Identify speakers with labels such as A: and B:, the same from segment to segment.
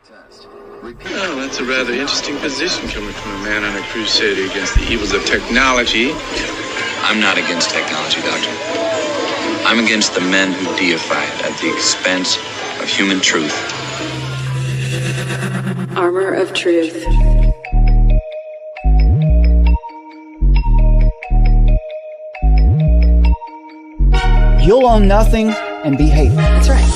A: Well, that's a rather interesting position coming from a man on a crusade against the evils of technology.
B: I'm not against technology, Doctor. I'm against the men who deify it at the expense of human truth.
C: Armor of Truth.
D: You'll own nothing and be hated.
E: That's right.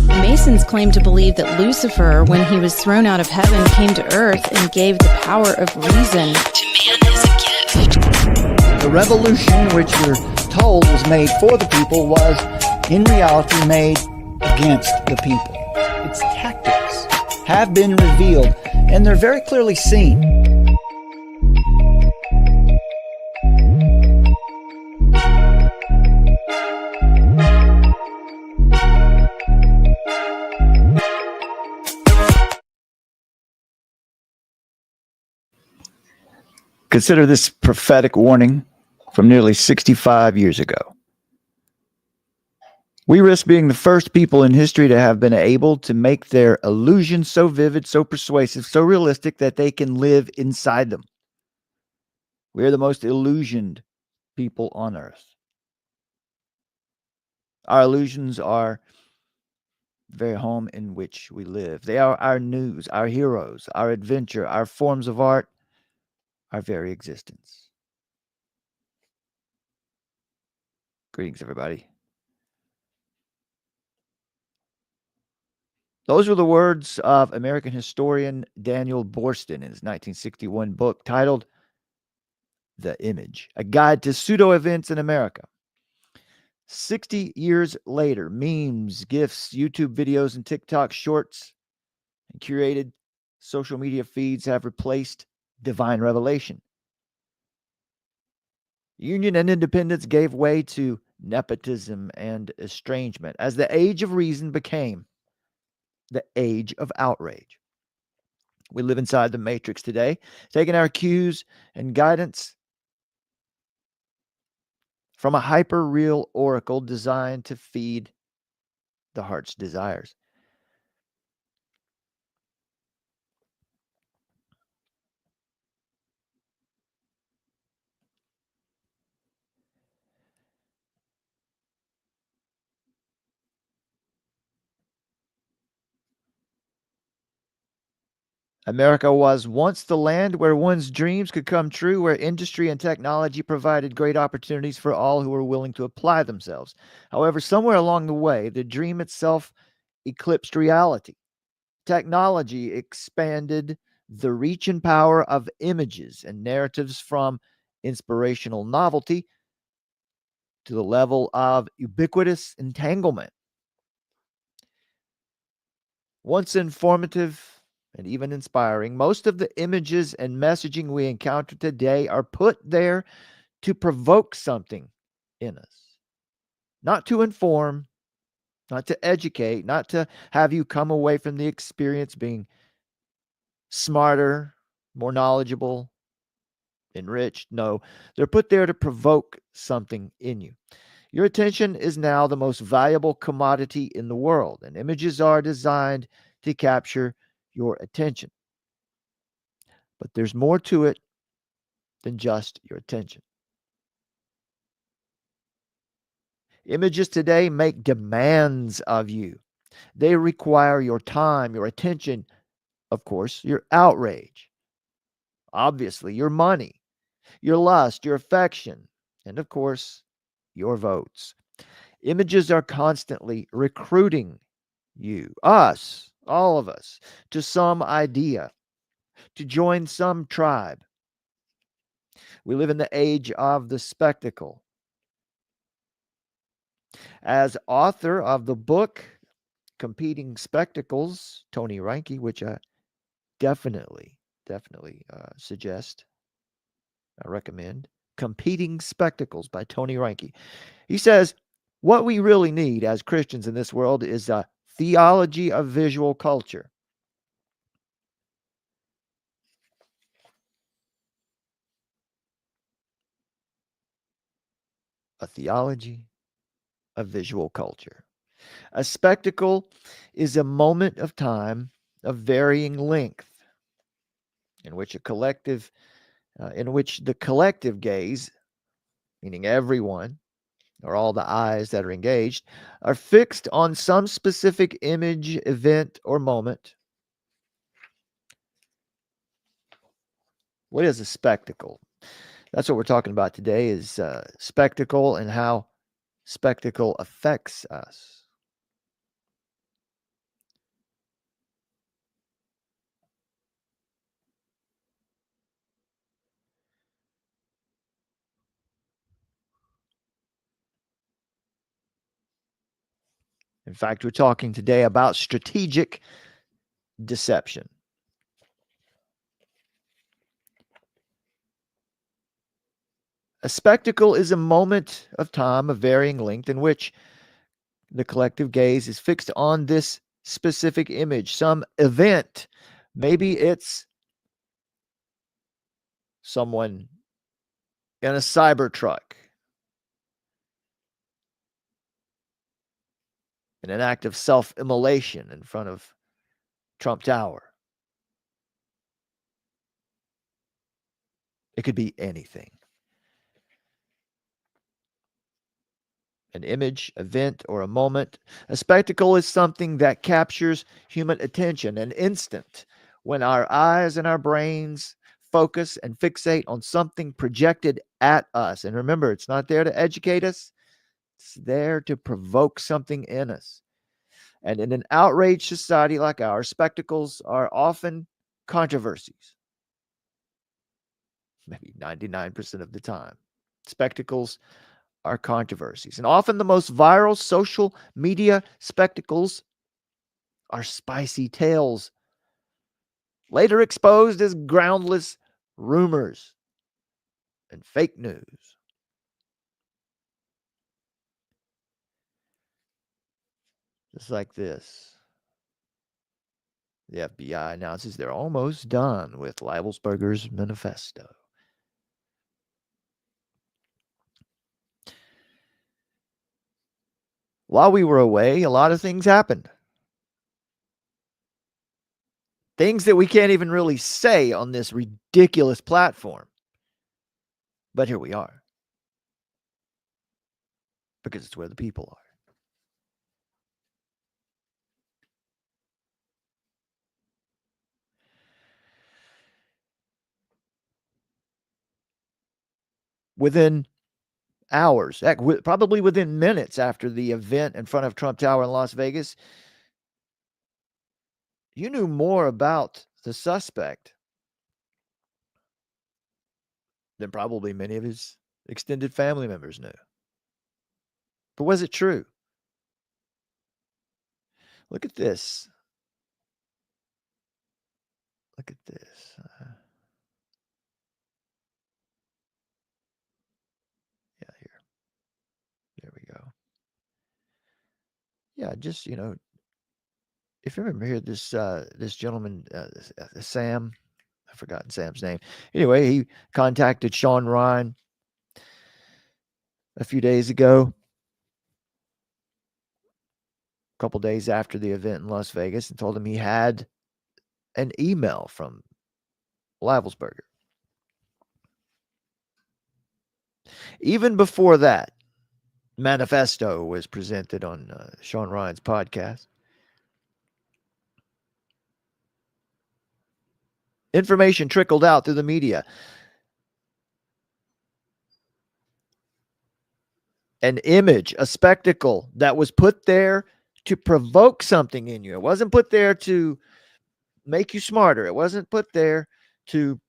E: Masons claim to believe that Lucifer, when he was thrown out of heaven, came to earth and gave the power of reason to man as a gift.
D: The revolution, which we're told was made for the people, was in reality made against the people. Its tactics have been revealed, and they're very clearly seen. Consider this prophetic warning from nearly 65 years ago. We risk being the first people in history to have been able to make their illusions so vivid, so persuasive, so realistic that they can live inside them. We are the most illusioned people on earth. Our illusions are the very home in which we live. They are our news, our heroes, our adventure, our forms of art, our very existence. Greetings, everybody. Those were the words of American historian Daniel Boorstin in his 1961 book titled The Image, A Guide to Pseudo-Events in America. 60 years later, memes, GIFs, YouTube videos, and TikTok shorts and curated social media feeds have replaced divine revelation. Union and independence gave way to nepotism and estrangement as the age of reason became the age of outrage. We live inside the matrix today, taking our cues and guidance from a hyperreal oracle designed to feed the heart's desires. America was once the land where one's dreams could come true, where industry and technology provided great opportunities for all who were willing to apply themselves. However, somewhere along the way, the dream itself eclipsed reality. Technology expanded the reach and power of images and narratives from inspirational novelty to the level of ubiquitous entanglement. Once informative and even inspiring, most of the images and messaging we encounter today are put there to provoke something in us, not to inform, not to educate, not to have you come away from the experience being smarter, more knowledgeable, enriched. No, they're put there to provoke something in you. Your attention is now the most valuable commodity in the world, and images are designed to capture your attention. But there's more to it than just your attention. Images today make demands of you. They require your time, your attention, of course, your outrage, obviously, your money, your lust, your affection, and of course, your votes. Images are constantly recruiting you, us, all of us, to some idea, to join some tribe. We live in the age of the spectacle. As author of the book Competing Spectacles, Tony Reinke, which I definitely suggest, I recommend, Competing Spectacles by Tony Reinke. He says, what we really need as Christians in this world is a theology of visual culture. A theology of visual culture. A spectacle is a moment of time, of varying length, in which the collective gaze, meaning everyone or all the eyes that are engaged, are fixed on some specific image, event, or moment. What is a spectacle? That's what we're talking about today, is spectacle and how spectacle affects us. In fact, we're talking today about strategic deception. A spectacle is a moment of time of varying length in which the collective gaze is fixed on this specific image, some event. Maybe it's someone in a cyber truck in an act of self-immolation in front of Trump Tower. It could be anything. An image, event, or a moment. A spectacle is something that captures human attention, an instant when our eyes and our brains focus and fixate on something projected at us. And remember, it's not there to educate us, it's there to provoke something in us. And in an outraged society like ours, spectacles are often controversies. Maybe 99% of the time. Spectacles are controversies. And often the most viral social media spectacles are spicy tales, later exposed as groundless rumors and fake news. Just like this. The FBI announces they're almost done with Leibelsberger's manifesto. While we were away, a lot of things happened. Things that we can't even really say on this ridiculous platform. But here we are. Because it's where the people are. Within hours, probably within minutes after the event in front of Trump Tower in Las Vegas, you knew more about the suspect than probably many of his extended family members knew. But was it true? Look at this. Look at this. Yeah, here. There we go. Yeah, just, if you remember here, this gentleman, Sam, I've forgotten Sam's name. Anyway, he contacted Sean Ryan a few days ago, a couple days after the event in Las Vegas, and told him he had an email from Leibelsberger. Even before that manifesto was presented on Sean Ryan's podcast, information trickled out through the media. An image, a spectacle that was put there to provoke something in you. It wasn't put there to make you smarter. It wasn't put there to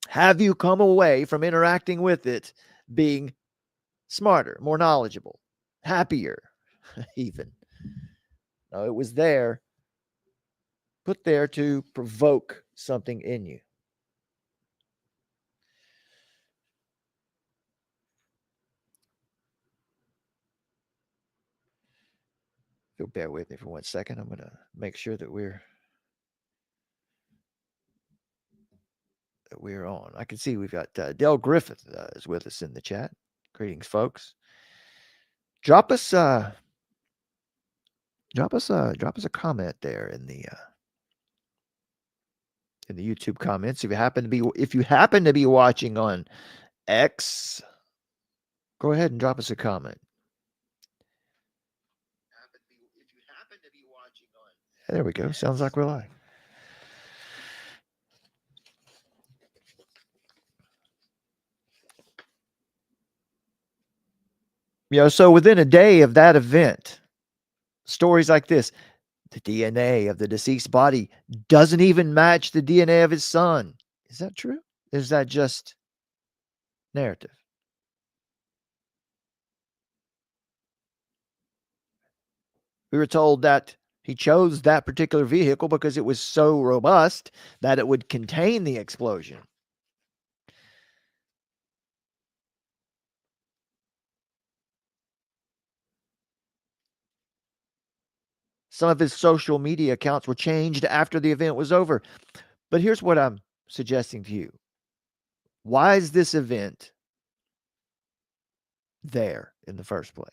D: have you come away from interacting with it being smarter, more knowledgeable, happier, even. No, it was there, put there to provoke something in you. If you'll bear with me for 1 second, I'm going to make sure that we're on. I can see we've got Dale Griffith is with us in the chat. Greetings, folks. Drop us a comment there in the in the YouTube comments. If you happen to be watching on X, go ahead and drop us a comment. There we go. Sounds like we're live. So within a day of that event, stories like this, the DNA of the deceased body doesn't even match the DNA of his son. Is that true? Is that just narrative? We were told that he chose that particular vehicle because it was so robust that it would contain the explosion. Some of his social media accounts were changed after the event was over. But here's what I'm suggesting to you. Why is this event there in the first place?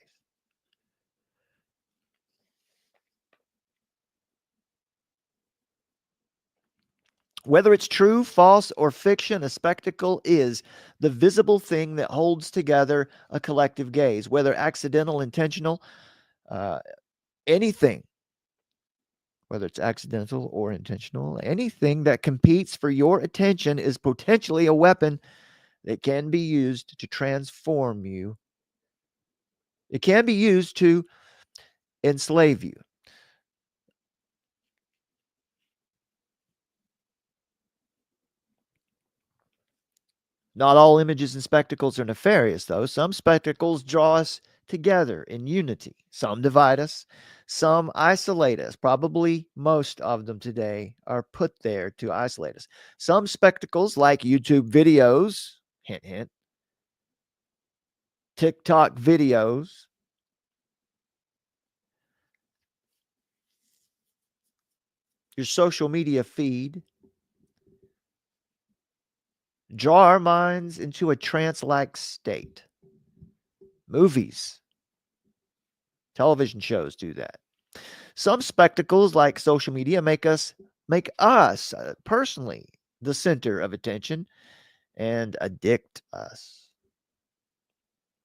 D: Whether it's true, false, or fiction, a spectacle is the visible thing that holds together a collective gaze, whether accidental, intentional, anything, whether it's accidental or intentional, anything that competes for your attention is potentially a weapon that can be used to transform you. It can be used to enslave you. Not all images and spectacles are nefarious, though. Some spectacles draw us together in unity. Some divide us. Some isolate us. Probably most of them today are put there to isolate us. Some spectacles, like YouTube videos, hint, hint, TikTok videos, your social media feed, draw our minds into a trance-like state. Movies, television shows do that. Some spectacles, like social media, make us personally the center of attention and addict us.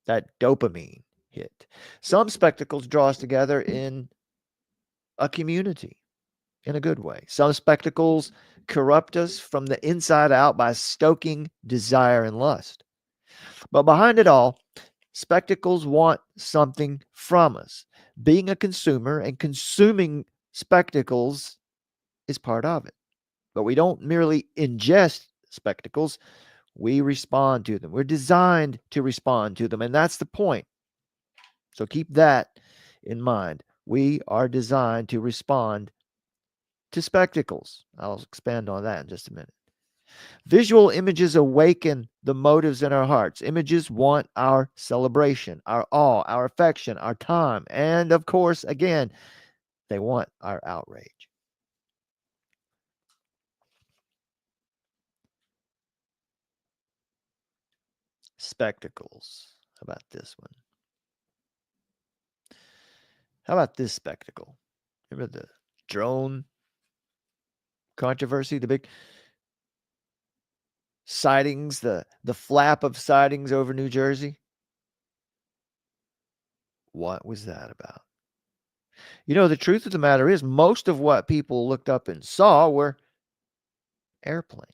D: That dopamine hit. Some spectacles draw us together in a community in a good way. Some spectacles corrupt us from the inside out by stoking desire and lust. But behind it all, spectacles want something from us. Being a consumer and consuming spectacles is part of it. But we don't merely ingest spectacles, we respond to them. We're designed to respond to them, and that's the point. So keep that in mind. We are designed to respond to spectacles. I'll expand on that in just a minute. Visual images awaken the motives in our hearts. Images want our celebration, our awe, our affection, our time, and of course, again, they want our outrage. Spectacles. How about this one? How about this spectacle? Remember the drone controversy, the big sightings, the flap of sightings over New Jersey? What was that about? The truth of the matter is most of what people looked up and saw were airplanes.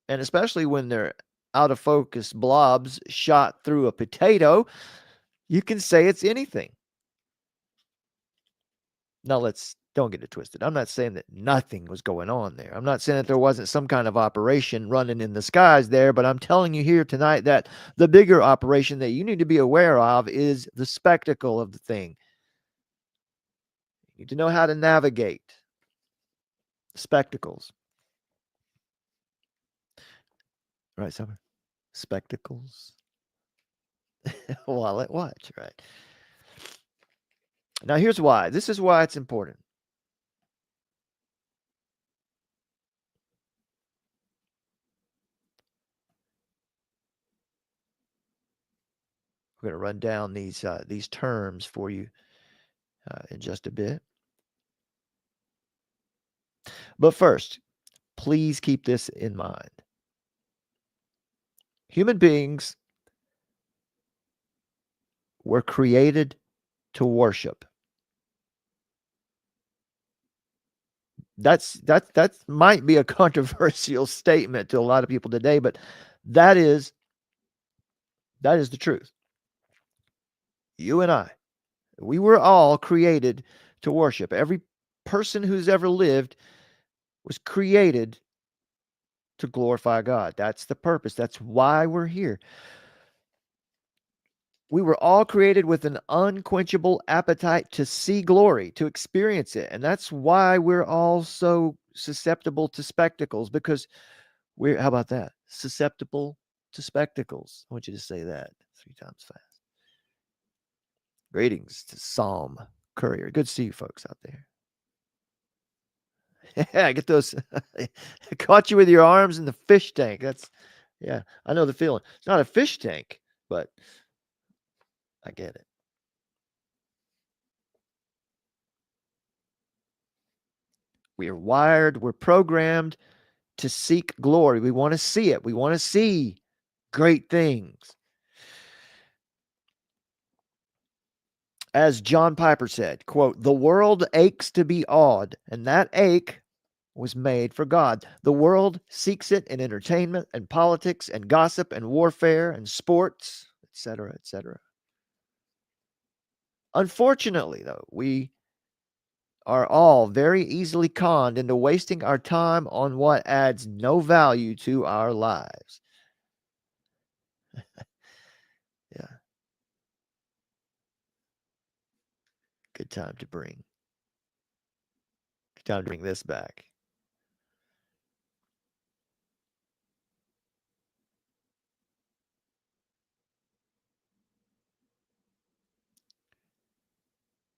D: And especially when they're out of focus blobs shot through a potato, you can say it's anything. Now, don't get it twisted. I'm not saying that nothing was going on there. I'm not saying that there wasn't some kind of operation running in the skies there, but I'm telling you here tonight that the bigger operation that you need to be aware of is the spectacle of the thing. You need to know how to navigate spectacles. Right, Summer? Spectacles. Wallet watch, right? Now, here's why. This is why it's important. We're going to run down these terms for you in just a bit. But first, Please keep this in mind. Human beings were created to worship. That might be a controversial statement to a lot of people today, but that is the truth. You and I, we were all created to worship. Every person who's ever lived was created to glorify God. That's the purpose. That's why we're here. We were all created with an unquenchable appetite to see glory, to experience it. And that's why we're all so susceptible to spectacles, because how about that? Susceptible to spectacles. I want you to say that 3 times fast. Greetings to Psalm Courier. Good to see you folks out there. Yeah, get those. Caught you with your arms in the fish tank. Yeah, I know the feeling. It's not a fish tank, but I get it. We are wired, we're programmed to seek glory. We want to see it. We want to see great things. As John Piper said, quote, "The world aches to be awed, and that ache was made for God. The world seeks it in entertainment and politics and gossip and warfare and sports, etc., etc." Unfortunately, though, we are all very easily conned into wasting our time on what adds no value to our lives. Yeah. Good time to bring this back.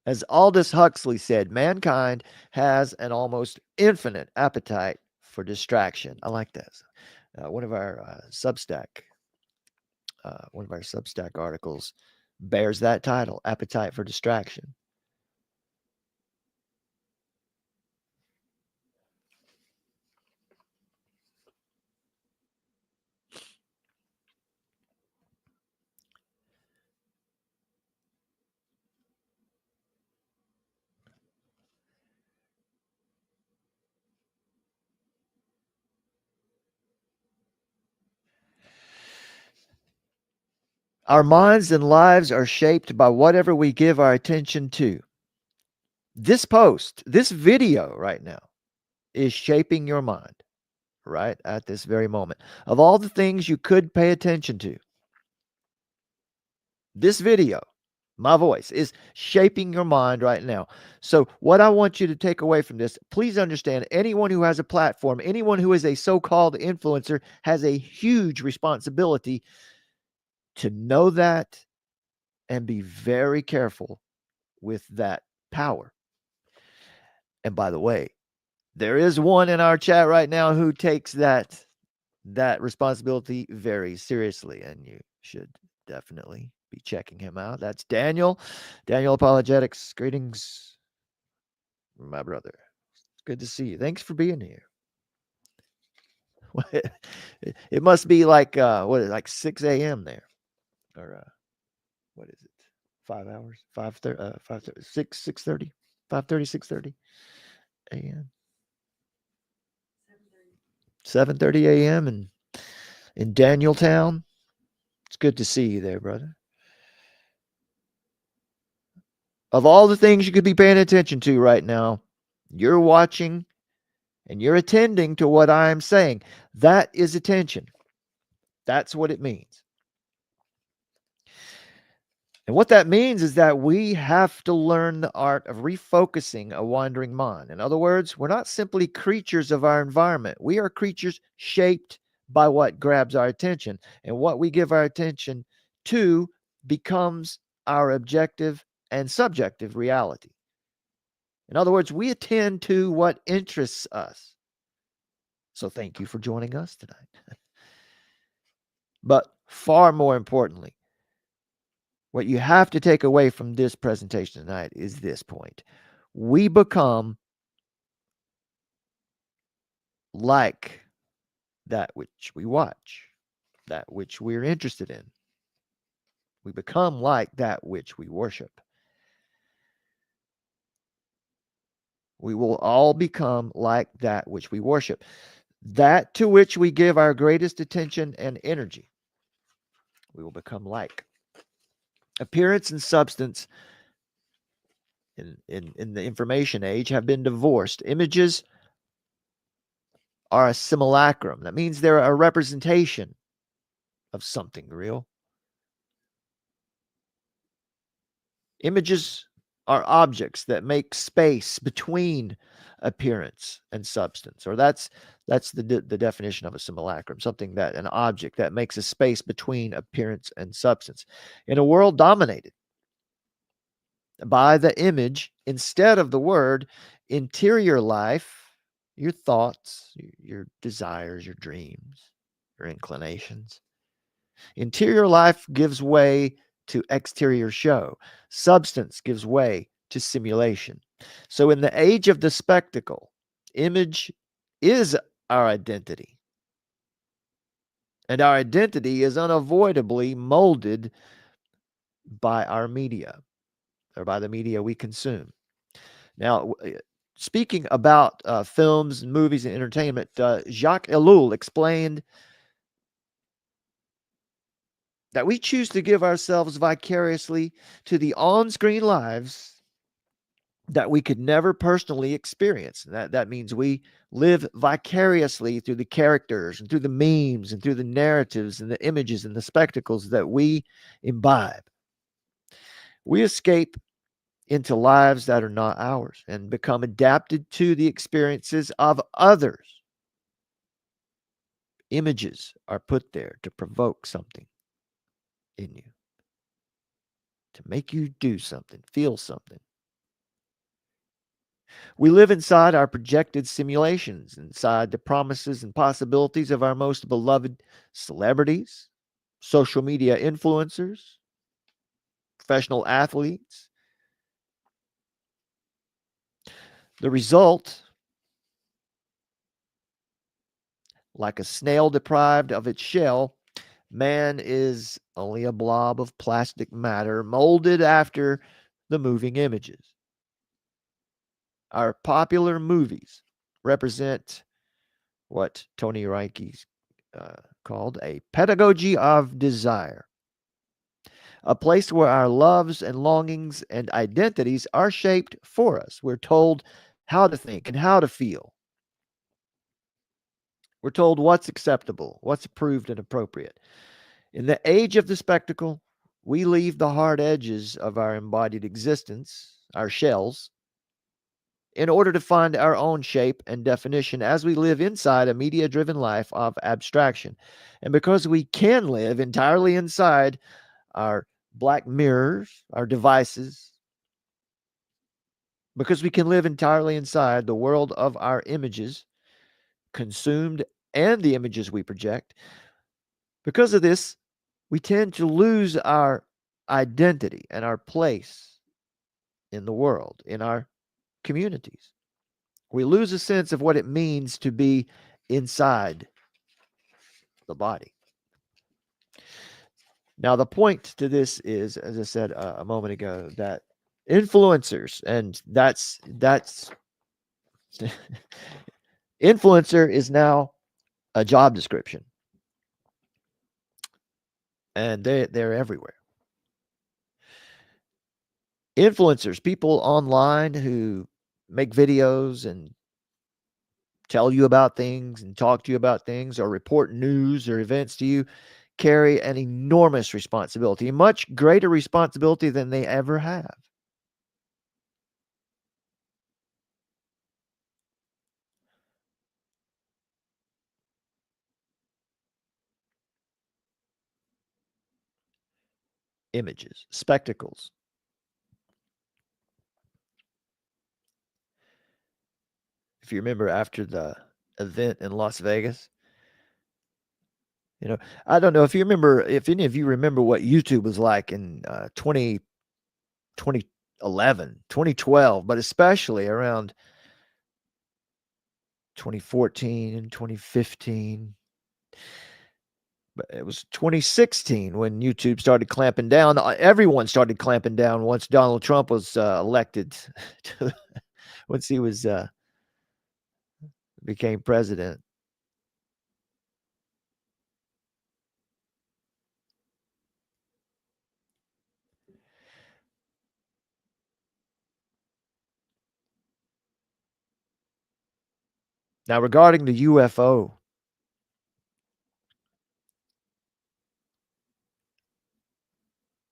D: As Aldous Huxley said, mankind has an almost infinite appetite for distraction. I like that. One of our Substack articles bears that title, Appetite for Distraction. Our minds and lives are shaped by whatever we give our attention to. This post, this video right now, is shaping your mind right at this very moment. Of all the things you could pay attention to, this video, my voice, is shaping your mind right now. So what I want you to take away from this, please understand, anyone who has a platform, anyone who is a so-called influencer, has a huge responsibility to know that and be very careful with that power. And by the way, there is one in our chat right now who takes that responsibility very seriously, and you should definitely be checking him out. That's Daniel Apologetics. Greetings, my brother. It's good to see you. Thanks for being here. It must be like like 6 a.m. there, or what is it? 5 hours? 5:30, 5:30, 6:30, 5:30, 6:30 a.m. 7:30 a.m. in Danieltown. It's good to see you there, brother. Of all the things you could be paying attention to right now, you're watching and you're attending to what I'm saying. That is attention. That's what it means. And what that means is that we have to learn the art of refocusing a wandering mind. In other words, we're not simply creatures of our environment. We are creatures shaped by what grabs our attention. And what we give our attention to becomes our objective and subjective reality. In other words, we attend to what interests us. So thank you for joining us tonight. But far more importantly, what you have to take away from this presentation tonight is this point. We become like that which we watch, that which we're interested in. We become like that which we worship. We will all become like that which we worship, that to which we give our greatest attention and energy. We will become like. Appearance and substance in the information age have been divorced. Images are a simulacrum. That means they're a representation of something real. Images are objects that make space between appearance and substance, or that's the definition of a simulacrum, something that an object that makes a space between appearance and substance. In a world dominated by the image instead of the word, interior life, your thoughts, your desires, your dreams, your inclinations, interior life gives way to exterior show. Substance gives way to simulation. So, in the age of the spectacle, image is our identity. And our identity is unavoidably molded by our media, or by the media we consume. Now, speaking about films, movies, and entertainment, Jacques Ellul explained that we choose to give ourselves vicariously to the on-screen lives that we could never personally experience. That means we live vicariously through the characters and through the memes and through the narratives and the images and the spectacles that we imbibe. We escape into lives that are not ours and become adapted to the experiences of others. Images are put there to provoke something in you, to make you do something, feel something. We live inside our projected simulations, inside the promises and possibilities of our most beloved celebrities, social media influencers, professional athletes. The result, like a snail deprived of its shell, man is only a blob of plastic matter molded after the moving images. Our popular movies represent what Tony Reiki called a pedagogy of desire, a place where our loves and longings and identities are shaped for us. We're told how to think and how to feel. We're told what's acceptable, what's approved and appropriate. In the age of the spectacle, we leave the hard edges of our embodied existence, our shells, in order to find our own shape and definition as we live inside a media-driven life of abstraction. And because we can live entirely inside our black mirrors, our devices, because we can live entirely inside the world of our images, consumed, and the images we project, because of this, we tend to lose our identity and our place in the world, in our communities. We lose a sense of what it means to be inside the body. Now, the point to this is, as I said a moment ago, that influencers, and that's influencer is now a job description, and they're everywhere. Influencers, people online who make videos and tell you about things and talk to you about things or report news or events to you, carry an enormous responsibility, a much greater responsibility than they ever have. Images, spectacles. If you remember after the event in Las Vegas, I don't know if you remember, if any of you remember what YouTube was like in 2011, 2012, but especially around 2014 and 2015. But it was 2016 when YouTube started clamping down. Everyone started clamping down once Donald Trump was elected, once he was became president. Now, regarding the UFO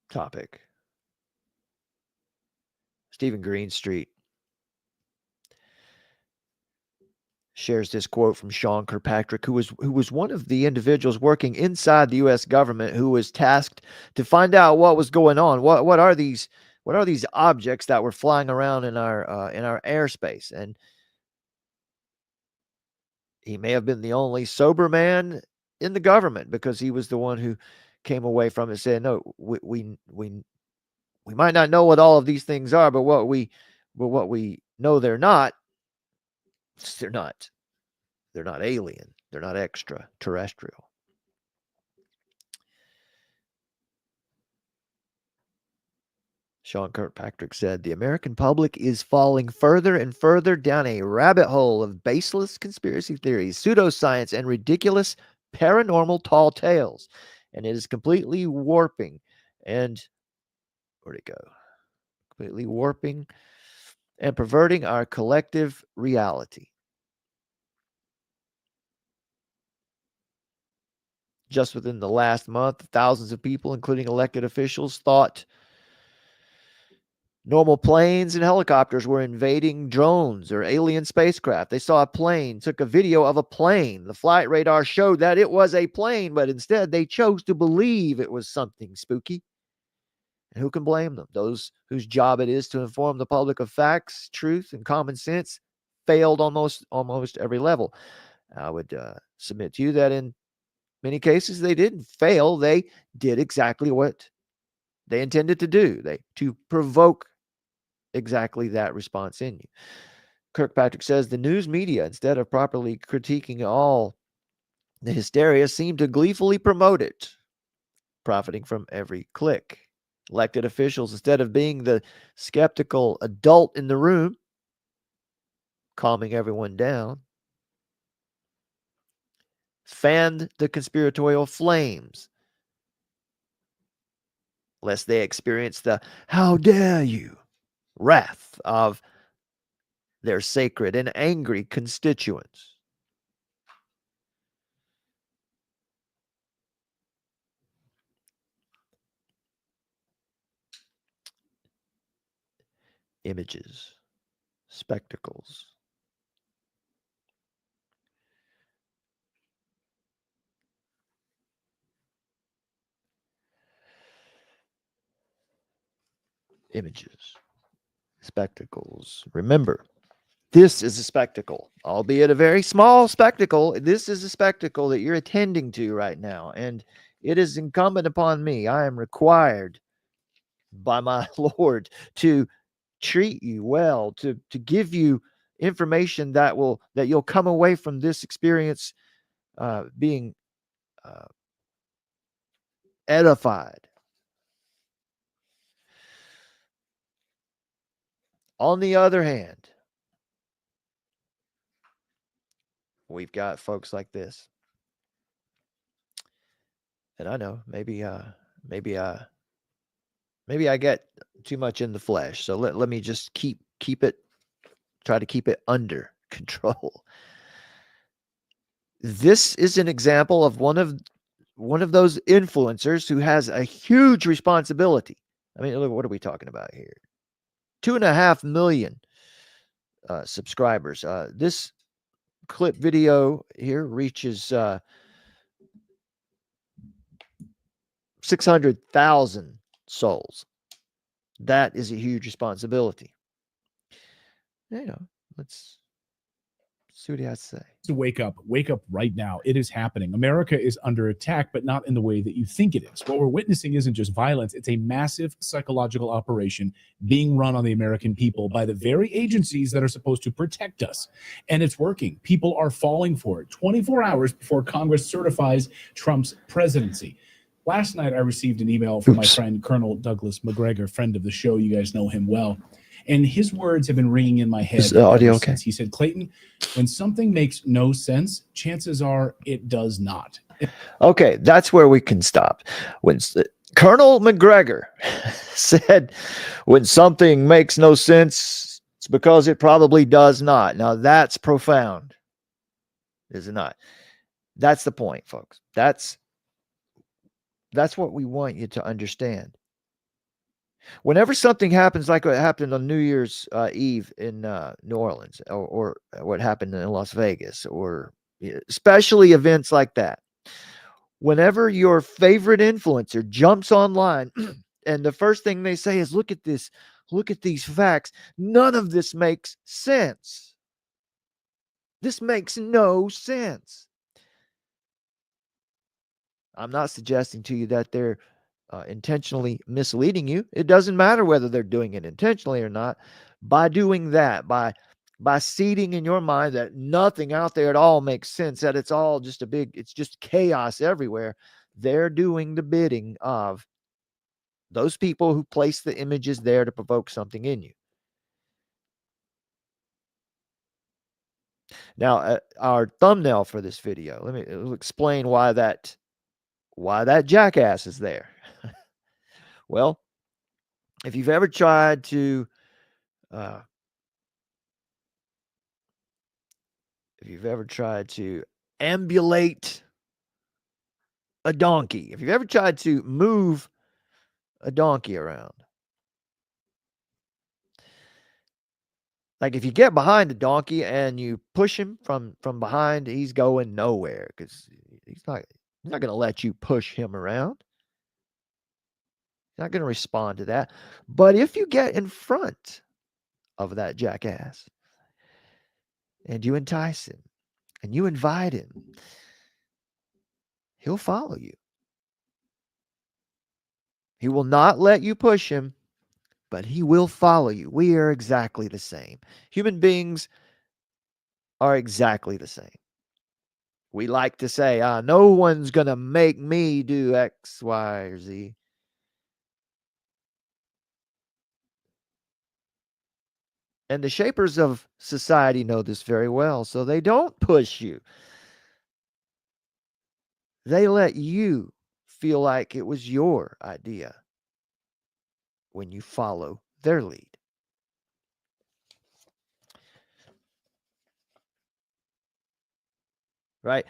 D: topic, Stephen Greenstreet shares this quote from Sean Kirkpatrick, who was one of the individuals working inside the U.S. government who was tasked to find out what was going on. What are these objects that were flying around in our airspace? And he may have been the only sober man in the government because he was the one who came away from it saying, "No, we might not know what all of these things are, but what we know they're not alien. They're not extraterrestrial." Sean Kirkpatrick said, "The American public is falling further and further down a rabbit hole of baseless conspiracy theories, pseudoscience, and ridiculous paranormal tall tales. And it is completely warping and where'd it go? Completely warping and perverting our collective reality." Just within the last month, thousands of people, including elected officials, thought normal planes and helicopters were invading drones or alien spacecraft. They saw a plane, took a video of a plane. The flight radar showed that it was a plane, but instead they chose to believe it was something spooky. And who can blame them? Those whose job it is to inform the public of facts, truth, and common sense failed almost every level. I would submit to you that in many cases they didn't fail. They did exactly what they intended to do. To provoke exactly that response in you. Kirkpatrick says the news media, instead of properly critiquing all the hysteria, seem to gleefully promote it, profiting from every click. Elected officials, instead of being the skeptical adult in the room, calming everyone down, fanned the conspiratorial flames, lest they experience the "how dare you" wrath of their sacred and angry constituents. Images, spectacles. Images, spectacles. Remember, this is a spectacle, albeit a very small spectacle. This is a spectacle that you're attending to right now, and it is incumbent upon me. I am required by my Lord to treat you well, to give you information that you'll come away from this experience being edified. On the other hand, we've got folks like this. And I know maybe I get too much in the flesh. So let me just try to keep it under control. This is an example of one of those influencers who has a huge responsibility. I mean, look, what are we talking about here? 2.5 million subscribers. This clip video here reaches 600,000 souls. That is a huge responsibility. Let's See what he has to say.
F: To wake up right now. It is happening. America is under attack, but not in the way that you think it is. What we're witnessing isn't just violence, it's a massive psychological operation being run on the American people by the very agencies that are supposed to protect us. And it's working. People are falling for it 24 hours before Congress certifies Trump's presidency. Last night, I received an email from my friend Colonel Douglas McGregor, friend of the show. You guys know him well. And his words have been ringing in my head.
D: Is the audio okay?
F: He said, Clayton, when something makes no sense, chances are it does not.
D: Okay, that's where we can stop. When Colonel McGregor said, when something makes no sense, it's because it probably does not. Now, that's profound, is it not? That's the point, folks. That's what we want you to understand. Whenever something happens like what happened on New Year's Eve in New Orleans, or what happened in Las Vegas, or especially events like that, whenever your favorite influencer jumps online and the first thing they say is, look at this, look at these facts, none of this makes sense. This makes no sense. I'm not suggesting to you that they're intentionally misleading you. It doesn't matter whether they're doing it intentionally or not. By doing that, by seeding in your mind that nothing out there at all makes sense, that it's all just it's just chaos everywhere, they're doing the bidding of those people who place the images there to provoke something in you. Now, our thumbnail for this video, let me explain why that jackass is there. Well, if you've ever tried to ambulate a donkey, if you've ever tried to move a donkey around, like if you get behind a donkey and you push him from behind, he's going nowhere because he's not going to let you push him around. He's not going to respond to that. But if you get in front of that jackass and you entice him and you invite him, he'll follow you. He will not let you push him, but he will follow you. We are exactly the same. Human beings are exactly the same. We like to say, no one's going to make me do X, Y, or Z. And the shapers of society know this very well, so they don't push you. They let you feel like it was your idea when you follow their lead. Right?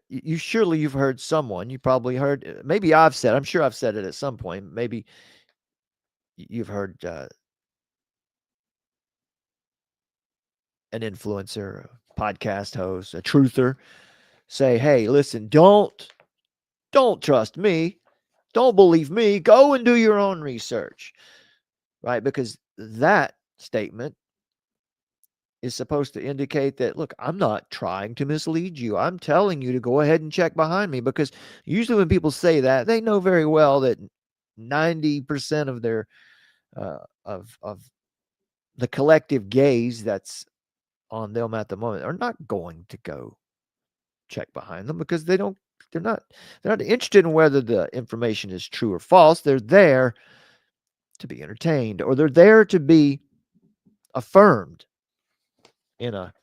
D: You've heard someone, you probably heard, maybe I'm sure I've said it at some point. Maybe you've heard an influencer, a podcast host, a truther say, hey, listen, don't trust me. Don't believe me. Go and do your own research. Right? Because that statement is supposed to indicate that, look, I'm not trying to mislead you. I'm telling you to go ahead and check behind me, because usually when people say that, they know very well that 90% of their of the collective gaze that's on them at the moment are not going to go check behind them, because they're not interested in whether the information is true or false. They're there to be entertained, or they're there to be affirmed in a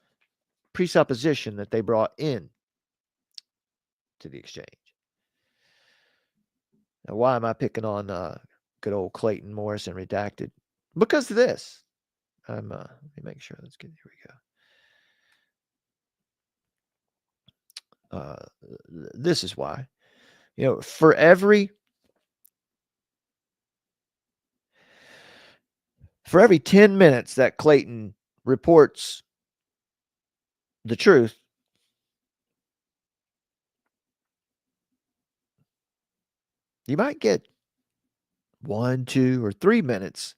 D: presupposition that they brought in to the exchange. Now, why am I picking on good old Clayton Morrison redacted? Because of this. Let me make sure. Let's get, here we go. This is why. For every 10 minutes that Clayton reports the truth, you might get 1, 2, or 3 minutes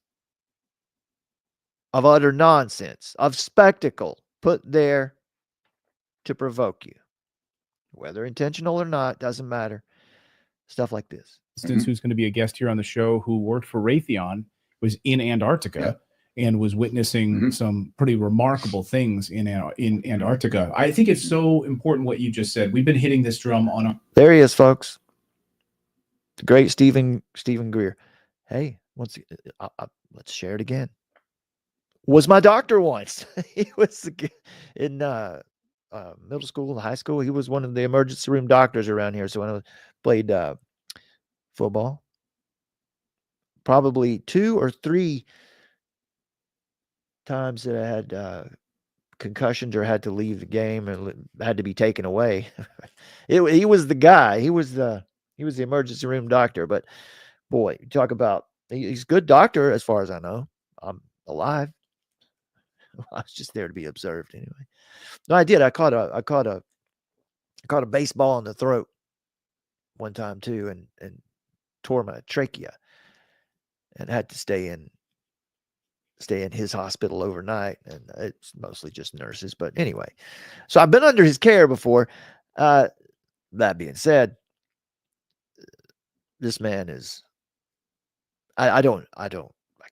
D: of utter nonsense, of spectacle put there to provoke you, whether intentional or not, doesn't matter. Stuff like this.
F: Instance, who's going to be a guest here on the show, who worked for Raytheon, was in Antarctica and was witnessing some pretty remarkable things in Antarctica. I think it's so important what you just said. We've been hitting this drum on.
D: There he is, folks. The great Stephen Greer. Hey, let's share it again. Was my doctor once. He was in middle school and high school. He was one of the emergency room doctors around here. So when I played football, probably 2 or 3 times that I had concussions or had to leave the game and had to be taken away. He was the guy. He was the emergency room doctor. But boy, talk about he's a good doctor as far as I know. I'm alive. I was just there to be observed anyway. No, I did. I caught a baseball in the throat one time too, and tore my trachea, and had to stay in his hospital overnight. And it's mostly just nurses, but anyway. So I've been under his care before. That being said, this man is. I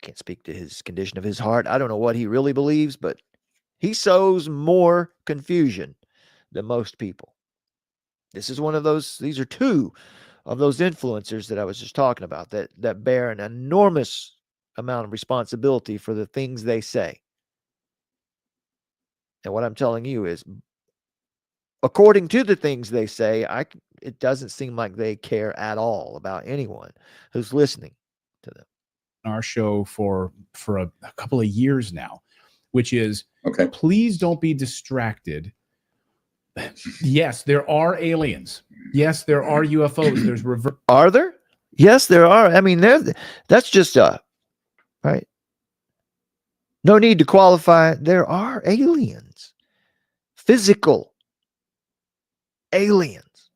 D: can't speak to his condition of his heart. I don't know what he really believes, but he sows more confusion than most people. This is one of those, these are 2 of those influencers that I was just talking about that bear an enormous amount of responsibility for the things they say. And what I'm telling you is, according to the things they say, it doesn't seem like they care at all about anyone who's listening to them.
F: Our show for a couple of years now, which is, please don't be distracted. Yes, there are aliens. Yes, there are UFOs. There's
D: Are there? Yes, there are. I mean, that's just right. No need to qualify. There are aliens, physical aliens.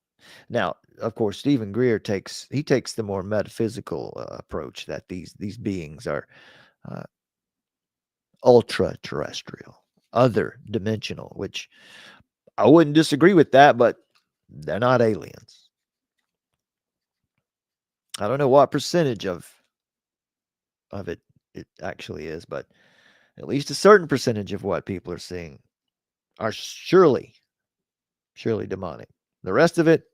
D: Now, of course, Stephen Greer takes the more metaphysical approach that these beings are ultra terrestrial, other dimensional, which I wouldn't disagree with that, but they're not aliens. I don't know what percentage of it actually is, but at least a certain percentage of what people are seeing are surely demonic. The rest of it,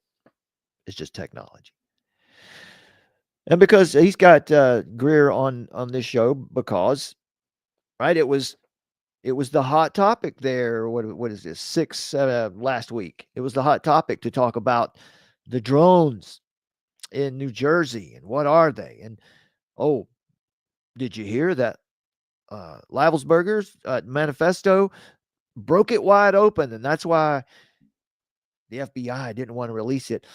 D: it's just technology. And because he's got Greer on this show, because right, it was the hot topic there. What is this? 6 last week. It was the hot topic to talk about the drones in New Jersey and what are they? And did you hear that Livelsberger's manifesto broke it wide open, and that's why the FBI didn't want to release it.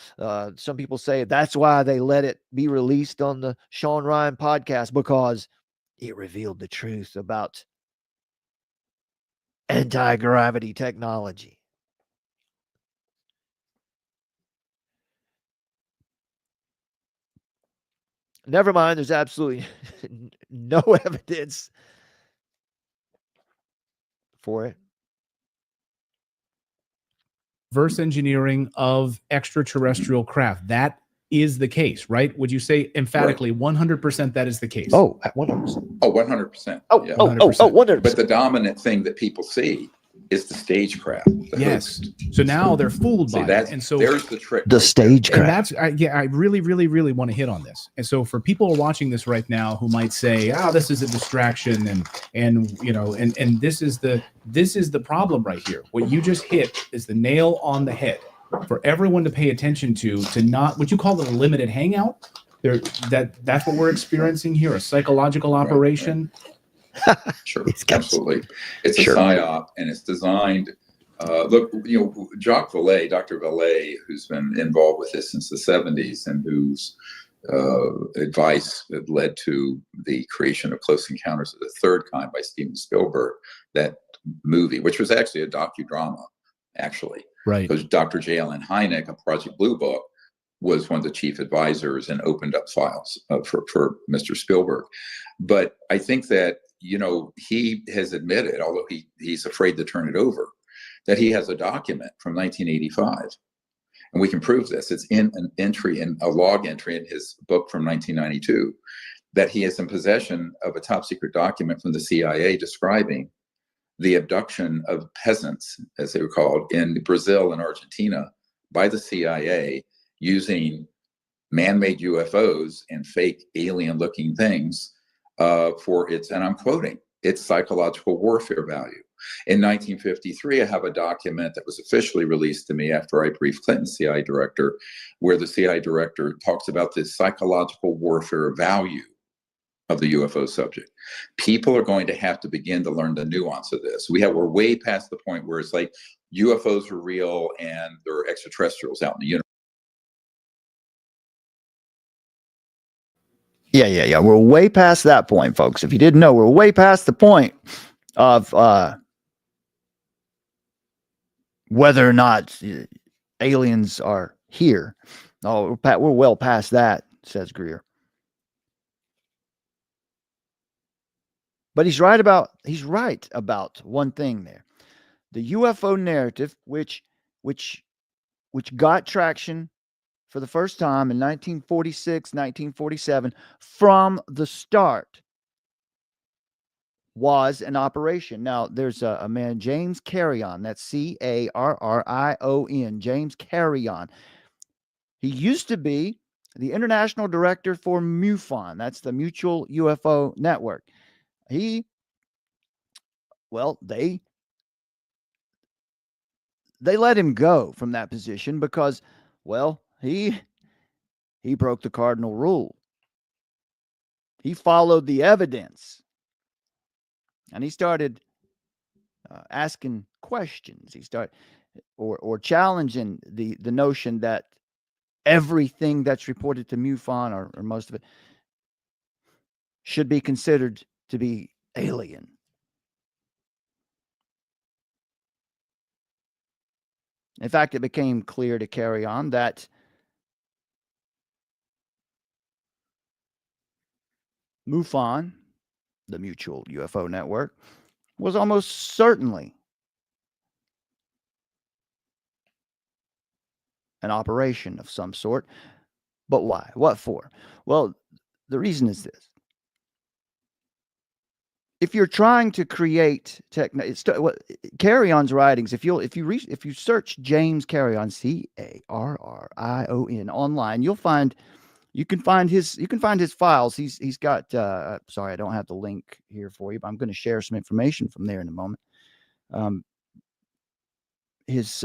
D: Some people say that's why they let it be released on the Sean Ryan podcast, because it revealed the truth about anti-gravity technology. Never mind, there's absolutely no evidence for it.
F: Reverse engineering of extraterrestrial craft. That is the case, right? Would you say emphatically 100% that is the case?
D: 100%.
G: 100%.
D: Oh, 100%.
G: But the dominant thing that people see is the stagecraft.
F: Yes. So now they're fooled by it. And so
G: there's the trick.
D: The stagecraft.
F: And that's, I really want to hit on this. And so for people who are watching this right now who might say, this is a distraction and this is the problem right here. What you just hit is the nail on the head for everyone to pay attention to not what you call it a limited hangout. That's what we're experiencing here, a psychological operation.
G: Right. Sure, absolutely. It's a psyop, and it's designed. Look, Jacques Vallée, Dr. Vallée, who's been involved with this since the 70s, and whose advice that led to the creation of Close Encounters of the Third Kind by Steven Spielberg, that movie, which was actually a docudrama, actually.
F: Right.
G: Because Dr. J. Allen Hynek of Project Blue Book was one of the chief advisors and opened up files for Mr. Spielberg. But I think that, he has admitted, although he's afraid to turn it over, that he has a document from 1985. And we can prove this. It's in an entry, in a log entry in his book from 1992, that he is in possession of a top secret document from the CIA describing the abduction of peasants, as they were called, in Brazil and Argentina by the CIA using man-made UFOs and fake alien-looking things for its, and I'm quoting, its psychological warfare value. In 1953, I have a document that was officially released to me after I briefed Clinton's CIA director, where the CIA director talks about the psychological warfare value of the UFO subject. People are going to have to begin to learn the nuance of this. We're way past the point where it's like UFOs are real and there are extraterrestrials out in the universe.
D: Yeah. We're way past that point, folks. If you didn't know, we're way past the point of whether or not aliens are here. Oh, we're well past that, says Greer. But he's right about one thing there. The UFO narrative, which got traction for the first time in 1946, 1947, from the start, was an operation. Now, there's a man, James Carrion, that's Carrion, James Carrion. He used to be the international director for MUFON, that's the Mutual UFO Network. They let him go from that position because, he broke the cardinal rule. He followed the evidence, and he started asking questions. He started or challenging the notion that everything that's reported to MUFON or most of it should be considered to be alien. In fact, it became clear to Carrion that MUFON, the Mutual UFO Network, was almost certainly an operation of some sort. But why? What for? Well, the reason is this. If you're trying to create Carrion's writings, if you search James Carrion, Carrion online, you can find his files. He's got sorry, I don't have the link here for you, but I'm going to share some information from there in a moment. His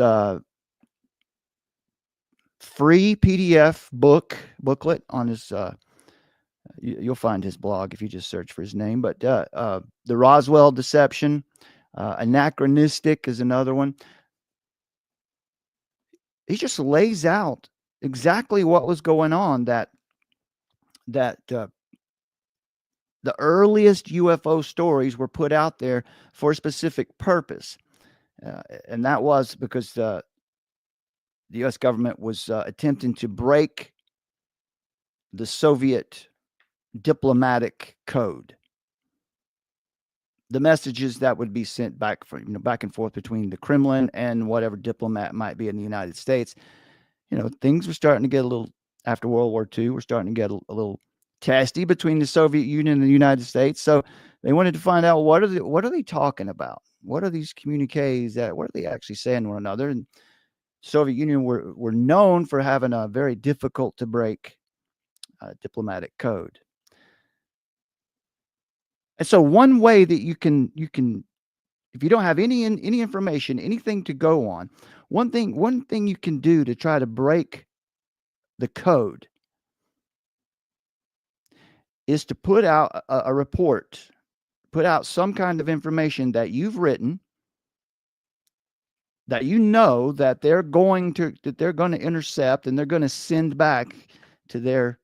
D: free PDF booklet on his you'll find his blog if you just search for his name. But the Roswell deception, anachronistic is another one. He just lays out exactly what was going on, that the earliest UFO stories were put out there for a specific purpose. And that was because the U.S. government was attempting to break the Soviet diplomatic code. The messages that would be sent back and forth between the Kremlin and whatever diplomat might be in the United States. Things were starting to get a little, after World War II, we're starting to get a little testy between the Soviet Union and the United States. So they wanted to find out what are they talking about? What are these communiques what are they actually saying to one another? And Soviet Union were known for having a very difficult to break diplomatic code. And so one way that you can, if you don't have any information, anything to go on, one thing you can do to try to break the code is to put out a report, put out some kind of information that you've written, that that they're going to intercept, and they're going to send back to their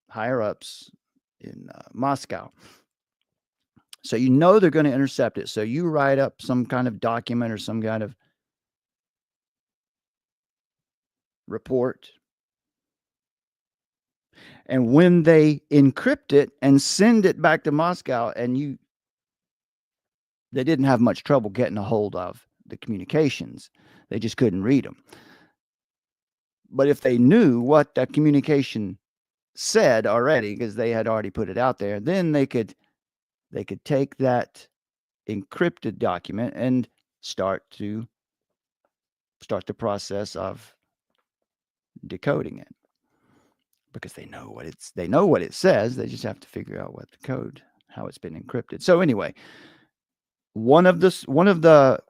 D: higher ups in Moscow. So they're going to intercept it. So you write up some kind of document or some kind of report. And when they encrypt it and send it back to Moscow, and
H: they didn't have much trouble getting a hold of the communications. They just couldn't read them. But if they knew what that communication said already, because they had already put it out there, then they could take that encrypted document and start the process of decoding it, because they know what it says. They just have to figure out what the code, how it's been encrypted. So anyway, one of the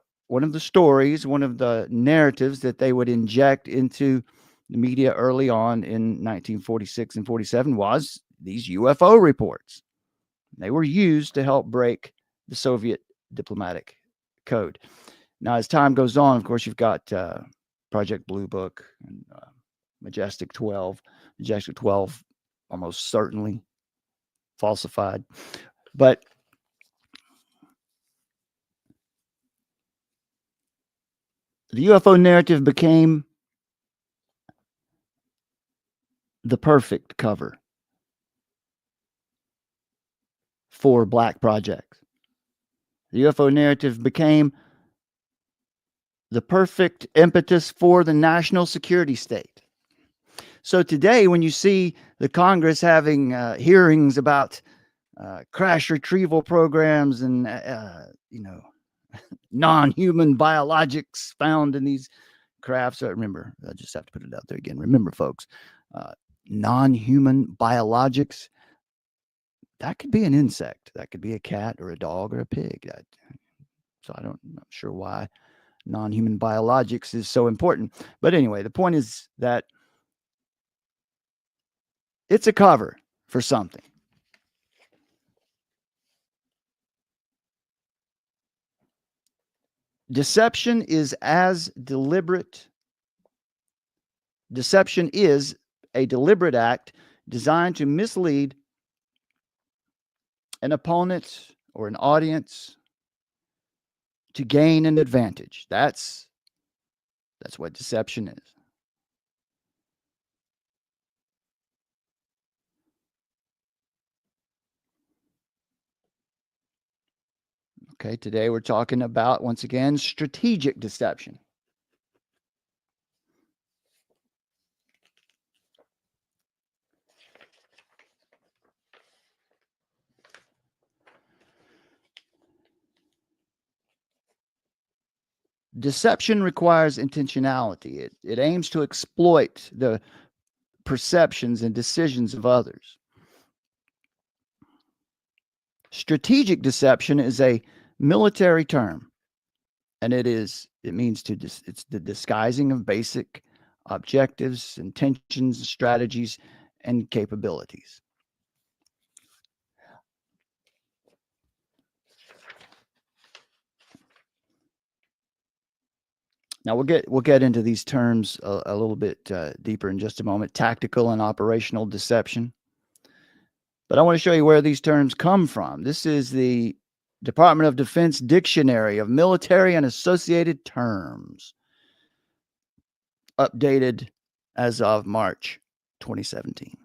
H: stories, one of the narratives that they would inject into the media early on in 1946 and 47 was these UFO reports. They were used to help break the Soviet diplomatic code. Now, as time goes on, of course, you've got Project Blue Book and Majestic 12. Majestic 12 almost certainly falsified. But the UFO narrative became the perfect cover for black projects. The UFO narrative became the perfect impetus for the national security state. So today, when you see the Congress having hearings about crash retrieval programs and non-human biologics found in these crafts, remember, I just have to put it out there again. Remember, folks, non-human biologics, that could be an insect, that could be a cat or a dog or a pig. So I'm not sure why non-human biologics is so important. But anyway, the point is that it's a cover for something. Deception is a deliberate act designed to mislead an opponent or an audience to gain an advantage. That's what deception is. Okay, today we're talking about, once again, strategic deception. Deception requires intentionality. It aims to exploit the perceptions and decisions of others. Strategic deception is a military term, and it means it's the disguising of basic objectives, intentions, strategies, and capabilities. Now we'll get into these terms a little bit deeper in just a moment. Tactical and operational deception. But I want to show you where these terms come from. This is the Department of Defense Dictionary of Military and Associated Terms, updated as of March 2017.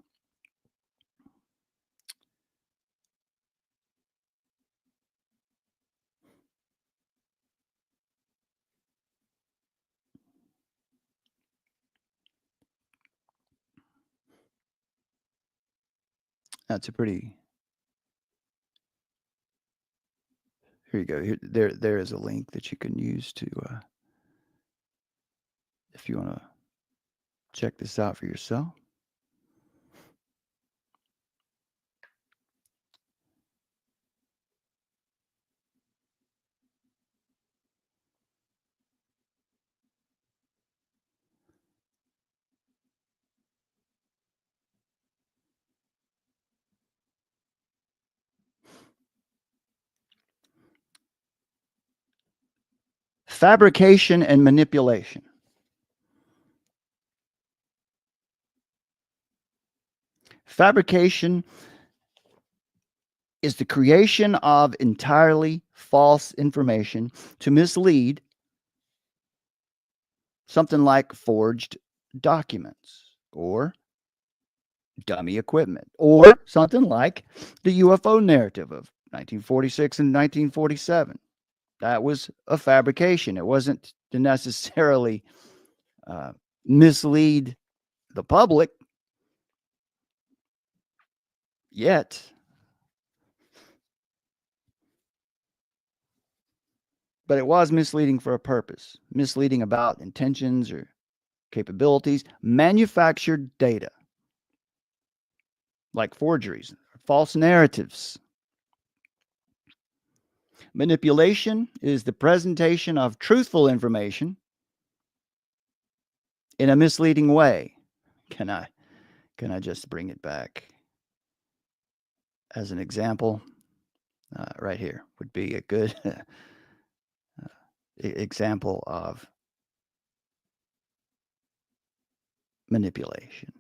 H: That's a pretty. Here you go. There is a link that you can use to, if you want to check this out for yourself. Fabrication and manipulation. Fabrication is the creation of entirely false information to mislead, something like forged documents or dummy equipment, or something like the UFO narrative of 1946 and 1947. That was a fabrication. It wasn't to necessarily mislead the public yet. But it was misleading for a purpose, misleading about intentions or capabilities, manufactured data, like forgeries, false narratives. Manipulation is the presentation of truthful information in a misleading way. Can I just bring it back as an example? Right here would be a good example of manipulation.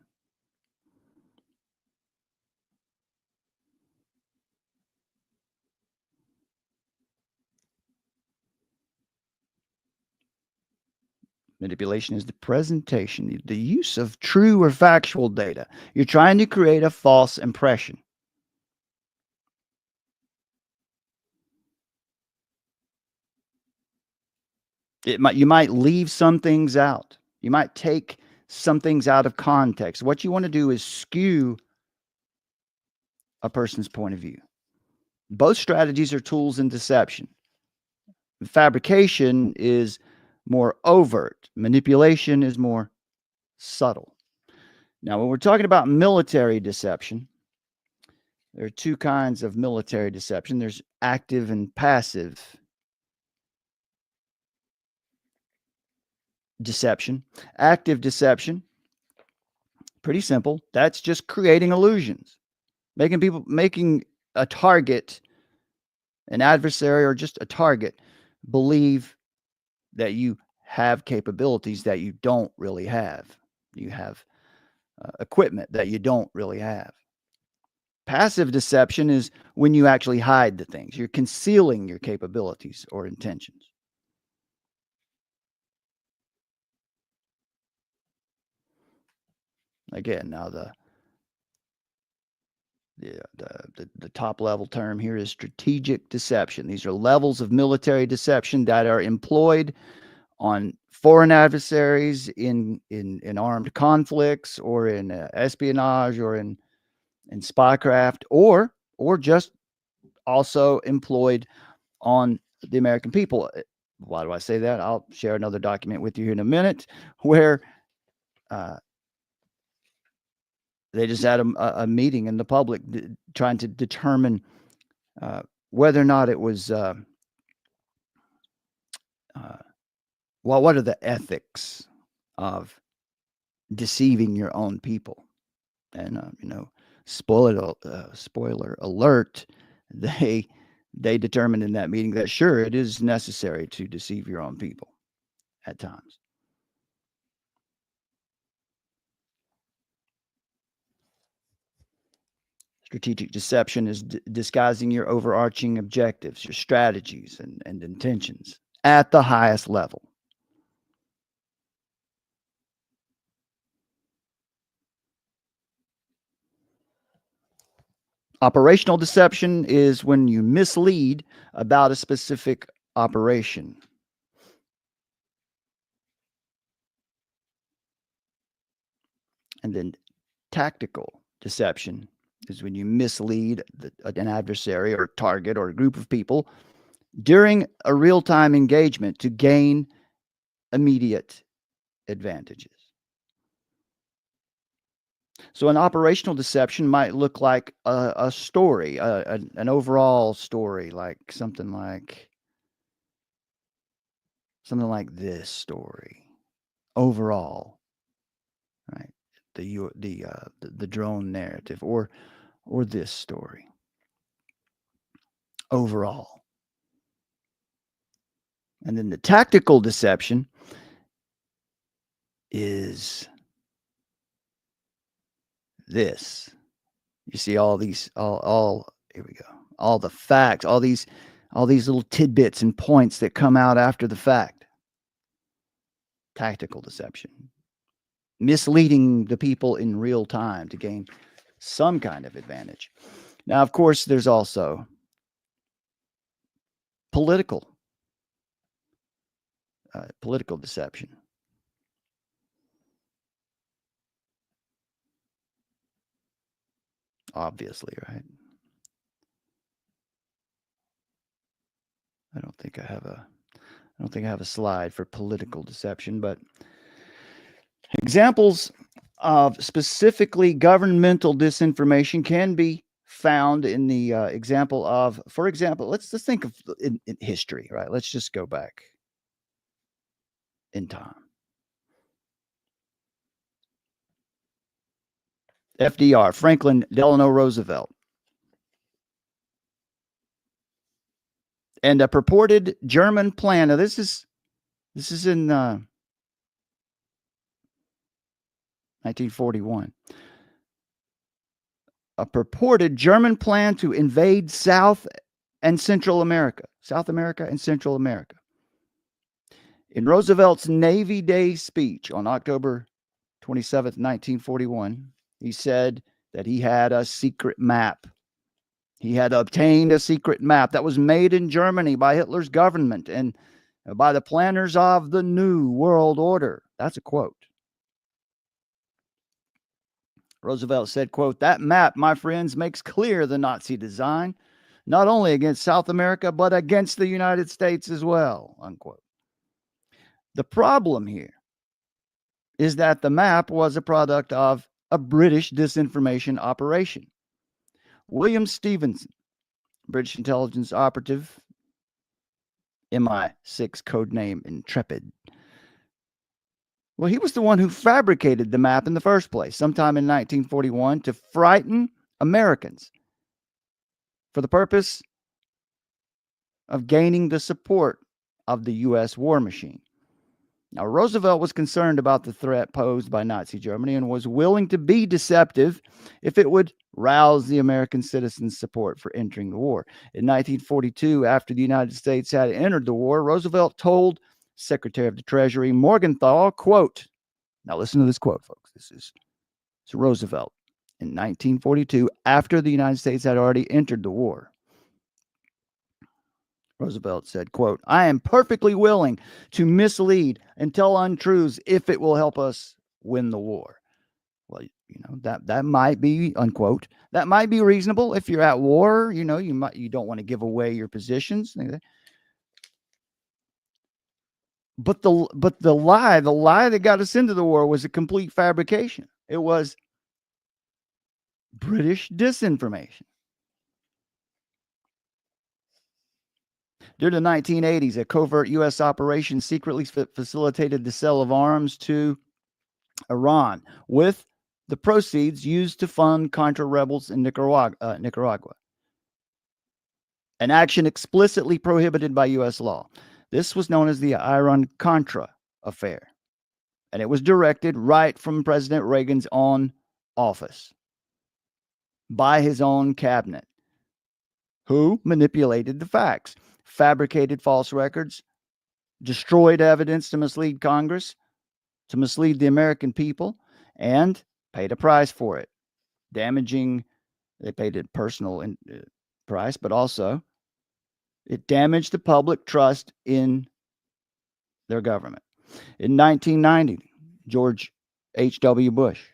H: Manipulation is the presentation, the use of true or factual data. You're trying to create a false impression. You might leave some things out. You might take some things out of context. What you want to do is skew a person's point of view. Both strategies are tools in deception. Fabrication is more overt. Manipulation is more subtle. Now, when we're talking about military deception, there are two kinds of military deception. There's active and passive deception. Active deception, pretty simple. That's just creating illusions, making a target, an adversary, or just a target believe that you have capabilities that you don't really have. You have equipment that you don't really have. Passive deception is when you actually hide the things. You're concealing your capabilities or intentions. Again, now the top level term here is strategic deception. These are levels of military deception that are employed on foreign adversaries in armed conflicts, or in espionage, or in spycraft, or just also employed on the American people. Why do I say that? I'll share another document with you here in a minute where they just had a meeting in the public trying to determine whether or not it was what are the ethics of deceiving your own people. And spoiler alert, they determined in that meeting that sure, it is necessary to deceive your own people at times. Strategic deception is disguising your overarching objectives, your strategies, and intentions at the highest level. Operational deception is when you mislead about a specific operation. And then tactical deception is when you mislead an adversary or target or a group of people during a real-time engagement to gain immediate advantages. So an operational deception might look like a story, an overall story, like something like this story overall, right? The drone narrative, or this story overall. And then the tactical deception is this. You see all these, here we go. All the facts, all these little tidbits and points that come out after the fact. Tactical deception. Misleading the people in real time to gain some kind of advantage. Now, of course, there's also political political deception. Obviously, right? I don't think I have a slide for political deception, but examples of specifically governmental disinformation can be found in the example of, for example, let's just think of in history, right? Let's just go back in time. FDR, Franklin Delano Roosevelt, and a purported German plan. Now, this is in 1941. A purported German plan to invade South and Central America, South America and Central America. In Roosevelt's Navy Day speech on October 27th, 1941, he said that he had a secret map. He had obtained a secret map that was made in Germany by Hitler's government and by the planners of the New World Order. That's a quote. Roosevelt said, quote, "That map, my friends, makes clear the Nazi design, not only against South America, but against the United States as well," unquote. The problem here is that the map was a product of a British disinformation operation. William Stevenson, British intelligence operative, MI6 codename Intrepid. Well, he was the one who fabricated the map in the first place, sometime in 1941, to frighten Americans for the purpose of gaining the support of the U.S. war machine. Now, Roosevelt was concerned about the threat posed by Nazi Germany and was willing to be deceptive if it would rouse the American citizens' support for entering the war. In 1942, after the United States had entered the war, Roosevelt told Secretary of the Treasury Morgenthau, quote, now listen to this quote, folks. This is Roosevelt in 1942, after the United States had already entered the war. Roosevelt said, quote, "I am perfectly willing to mislead and tell untruths if it will help us win the war." Well, that might be, unquote, that might be reasonable if you're at war. You don't want to give away your positions. But the lie that got us into the war was a complete fabrication. It was British disinformation. During the 1980s, a covert U.S. operation secretly facilitated the sale of arms to Iran, with the proceeds used to fund Contra rebels in Nicaragua. An action explicitly prohibited by U.S. law. This was known as the Iran-Contra affair, and it was directed right from President Reagan's own office by his own cabinet, who manipulated the facts, fabricated false records, destroyed evidence to mislead Congress, to mislead the American people, and paid a price for it. They paid a personal price, but also it damaged the public trust in their government. In 1990, George H.W. Bush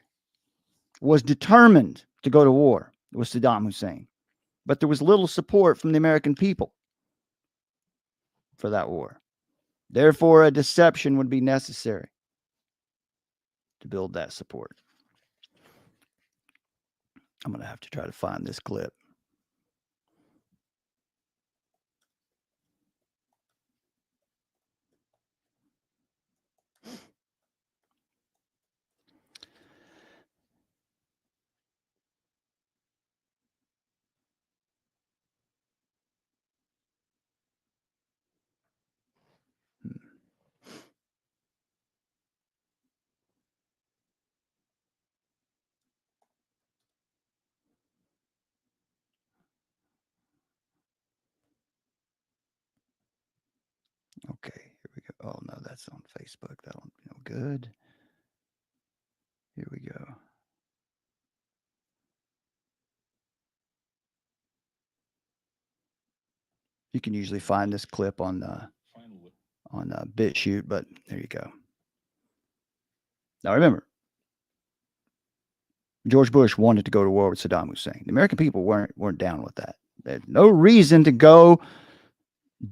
H: was determined to go to war with Saddam Hussein, but there was little support from the American people for that war. Therefore, a deception would be necessary to build that support. I'm going to have to try to find this clip. Okay, here we go. Oh, no, that's on Facebook. That'll be no good. Here we go. You can usually find this clip on on BitChute, but there you go. Now remember, George Bush wanted to go to war with Saddam Hussein. The American people weren't down with that. There's no reason to go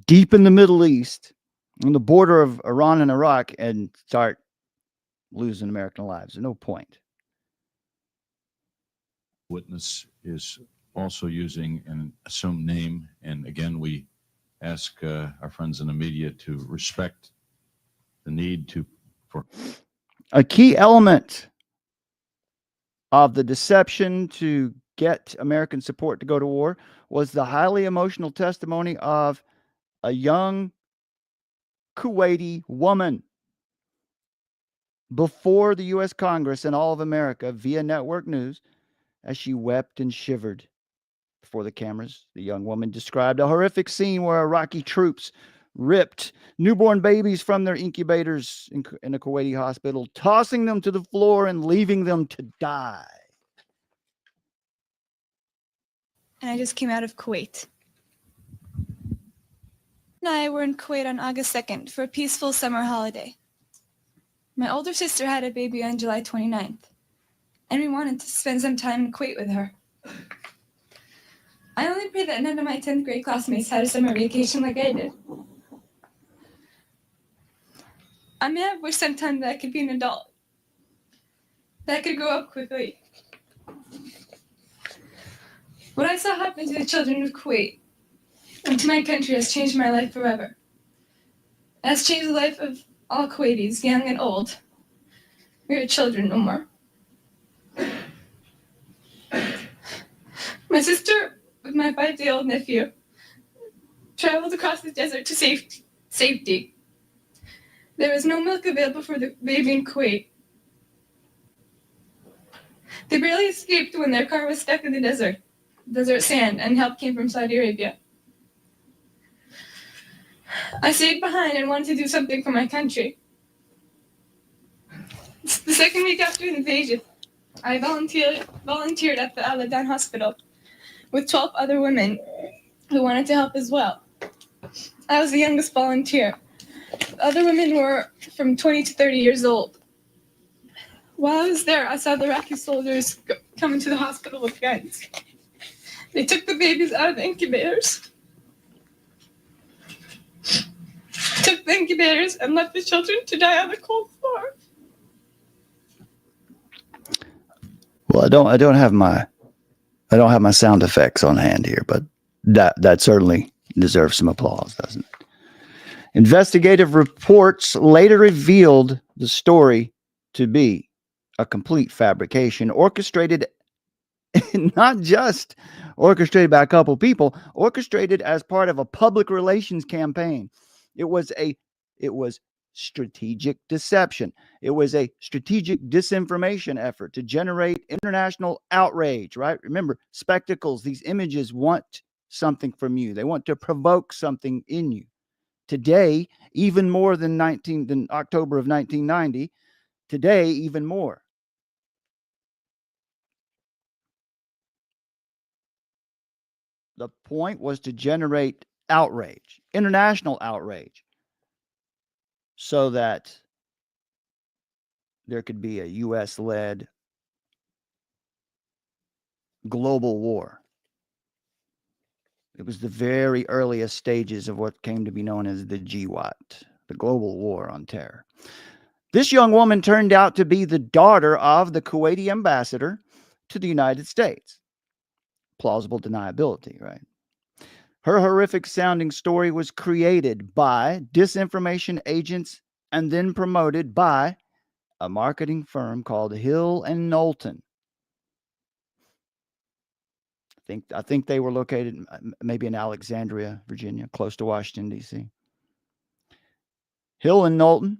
H: deep in the Middle East on the border of Iran and Iraq and start losing American lives. There's no point.
I: Witness is also using an assumed name. And again, we ask our friends in the media to respect the need for
H: a key element of the deception to get American support to go to war was the highly emotional testimony of a young Kuwaiti woman before the U.S. Congress and all of America via network news as she wept and shivered before the cameras. The young woman described a horrific scene where Iraqi troops ripped newborn babies from their incubators in a Kuwaiti hospital, tossing them to the floor and leaving them to die.
J: And I just came out of Kuwait. And I were in Kuwait on August 2nd for a peaceful summer holiday. My older sister had a baby on July 29th, and we wanted to spend some time in Kuwait with her. I only pray that none of my 10th grade classmates had a summer vacation like I did. I may have wished sometime that I could be an adult, that I could grow up quickly. What I saw happen to the children of Kuwait and to my country has changed my life forever. It has changed the life of all Kuwaitis, young and old. We are children no more. My sister, with my 5-day-old nephew, traveled across the desert to safety. There was no milk available for the baby in Kuwait. They barely escaped when their car was stuck in the desert sand, and help came from Saudi Arabia. I stayed behind and wanted to do something for my country. The second week after the invasion, I volunteered at the Al Adan hospital with 12 other women who wanted to help as well. I was the youngest volunteer. The other women were from 20 to 30 years old. While I was there, I saw the Iraqi soldiers come into the hospital with guns. They took the babies out of the incubators. And left the children to die on the cold floor.
H: Well, I don't have my sound effects on hand here, but that certainly deserves some applause, doesn't it? Investigative reports later revealed the story to be a complete fabrication, orchestrated, not just orchestrated by a couple people, orchestrated as part of a public relations campaign. It was strategic deception. It was a strategic disinformation effort to generate international outrage, right? Remember, spectacles, these images want something from you. They want to provoke something in you. Today, even more than October of 1990, today, even more. The point was to generate outrage, international outrage, so that there could be a U.S.-led global war. It was the very earliest stages of what came to be known as the GWAT, the Global War on Terror. This young woman turned out to be the daughter of the Kuwaiti ambassador to the United States. Plausible deniability, right? Her horrific sounding story was created by disinformation agents and then promoted by a marketing firm called Hill and Knowlton. I think they were located maybe in Alexandria, Virginia, close to Washington, D.C. Hill and Knowlton,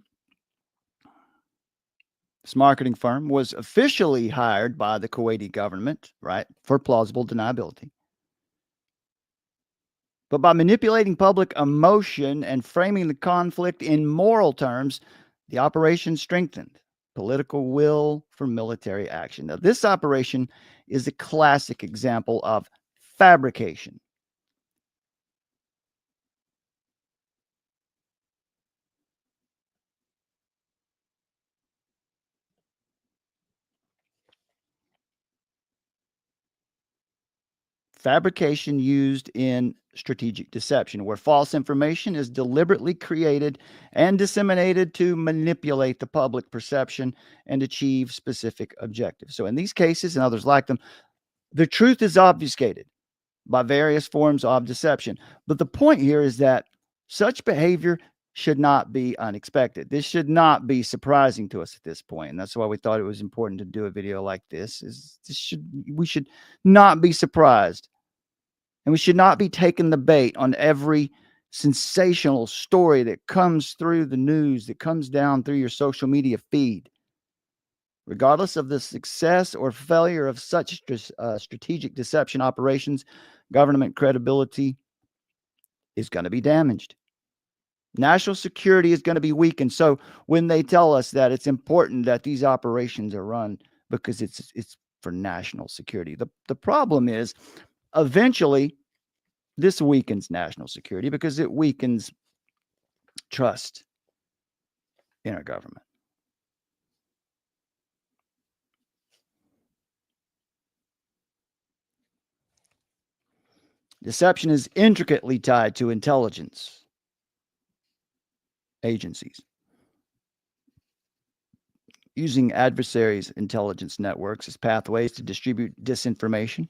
H: this marketing firm, was officially hired by the Kuwaiti government, right, for plausible deniability. But by manipulating public emotion and framing the conflict in moral terms, the operation strengthened political will for military action. Now, this operation is a classic example of fabrication. fabrication used in strategic deception, where false information is deliberately created and disseminated to manipulate the public perception and achieve specific objectives. So in these cases and others like them, the truth is obfuscated by various forms of deception. But the point here is that such behavior should not be unexpected. This should not be surprising to us at this point. And that's why we thought it was important to do a video like this. We should not be surprised. And we should not be taking the bait on every sensational story that comes through the news, that comes down through your social media feed. Regardless of the success or failure of such strategic deception operations, government credibility is going to be damaged. National security is going to be weakened. So when they tell us that it's important that these operations are run because it's for national security, the problem is eventually this weakens national security because it weakens trust in our government. Deception is intricately tied to intelligence agencies. Using adversaries' intelligence networks as pathways to distribute disinformation.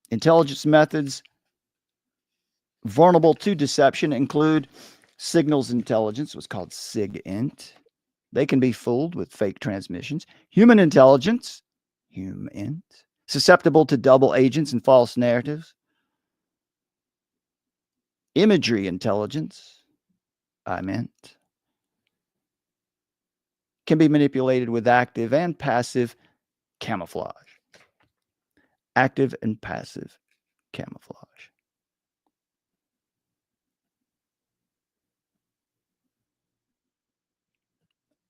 H: Intelligence methods vulnerable to deception include signals intelligence, what's called SIGINT. They can be fooled with fake transmissions. Human intelligence, HUMINT. Susceptible to double agents and false narratives. Imagery intelligence, IMINT. Can be manipulated with active and passive camouflage. Active and passive camouflage.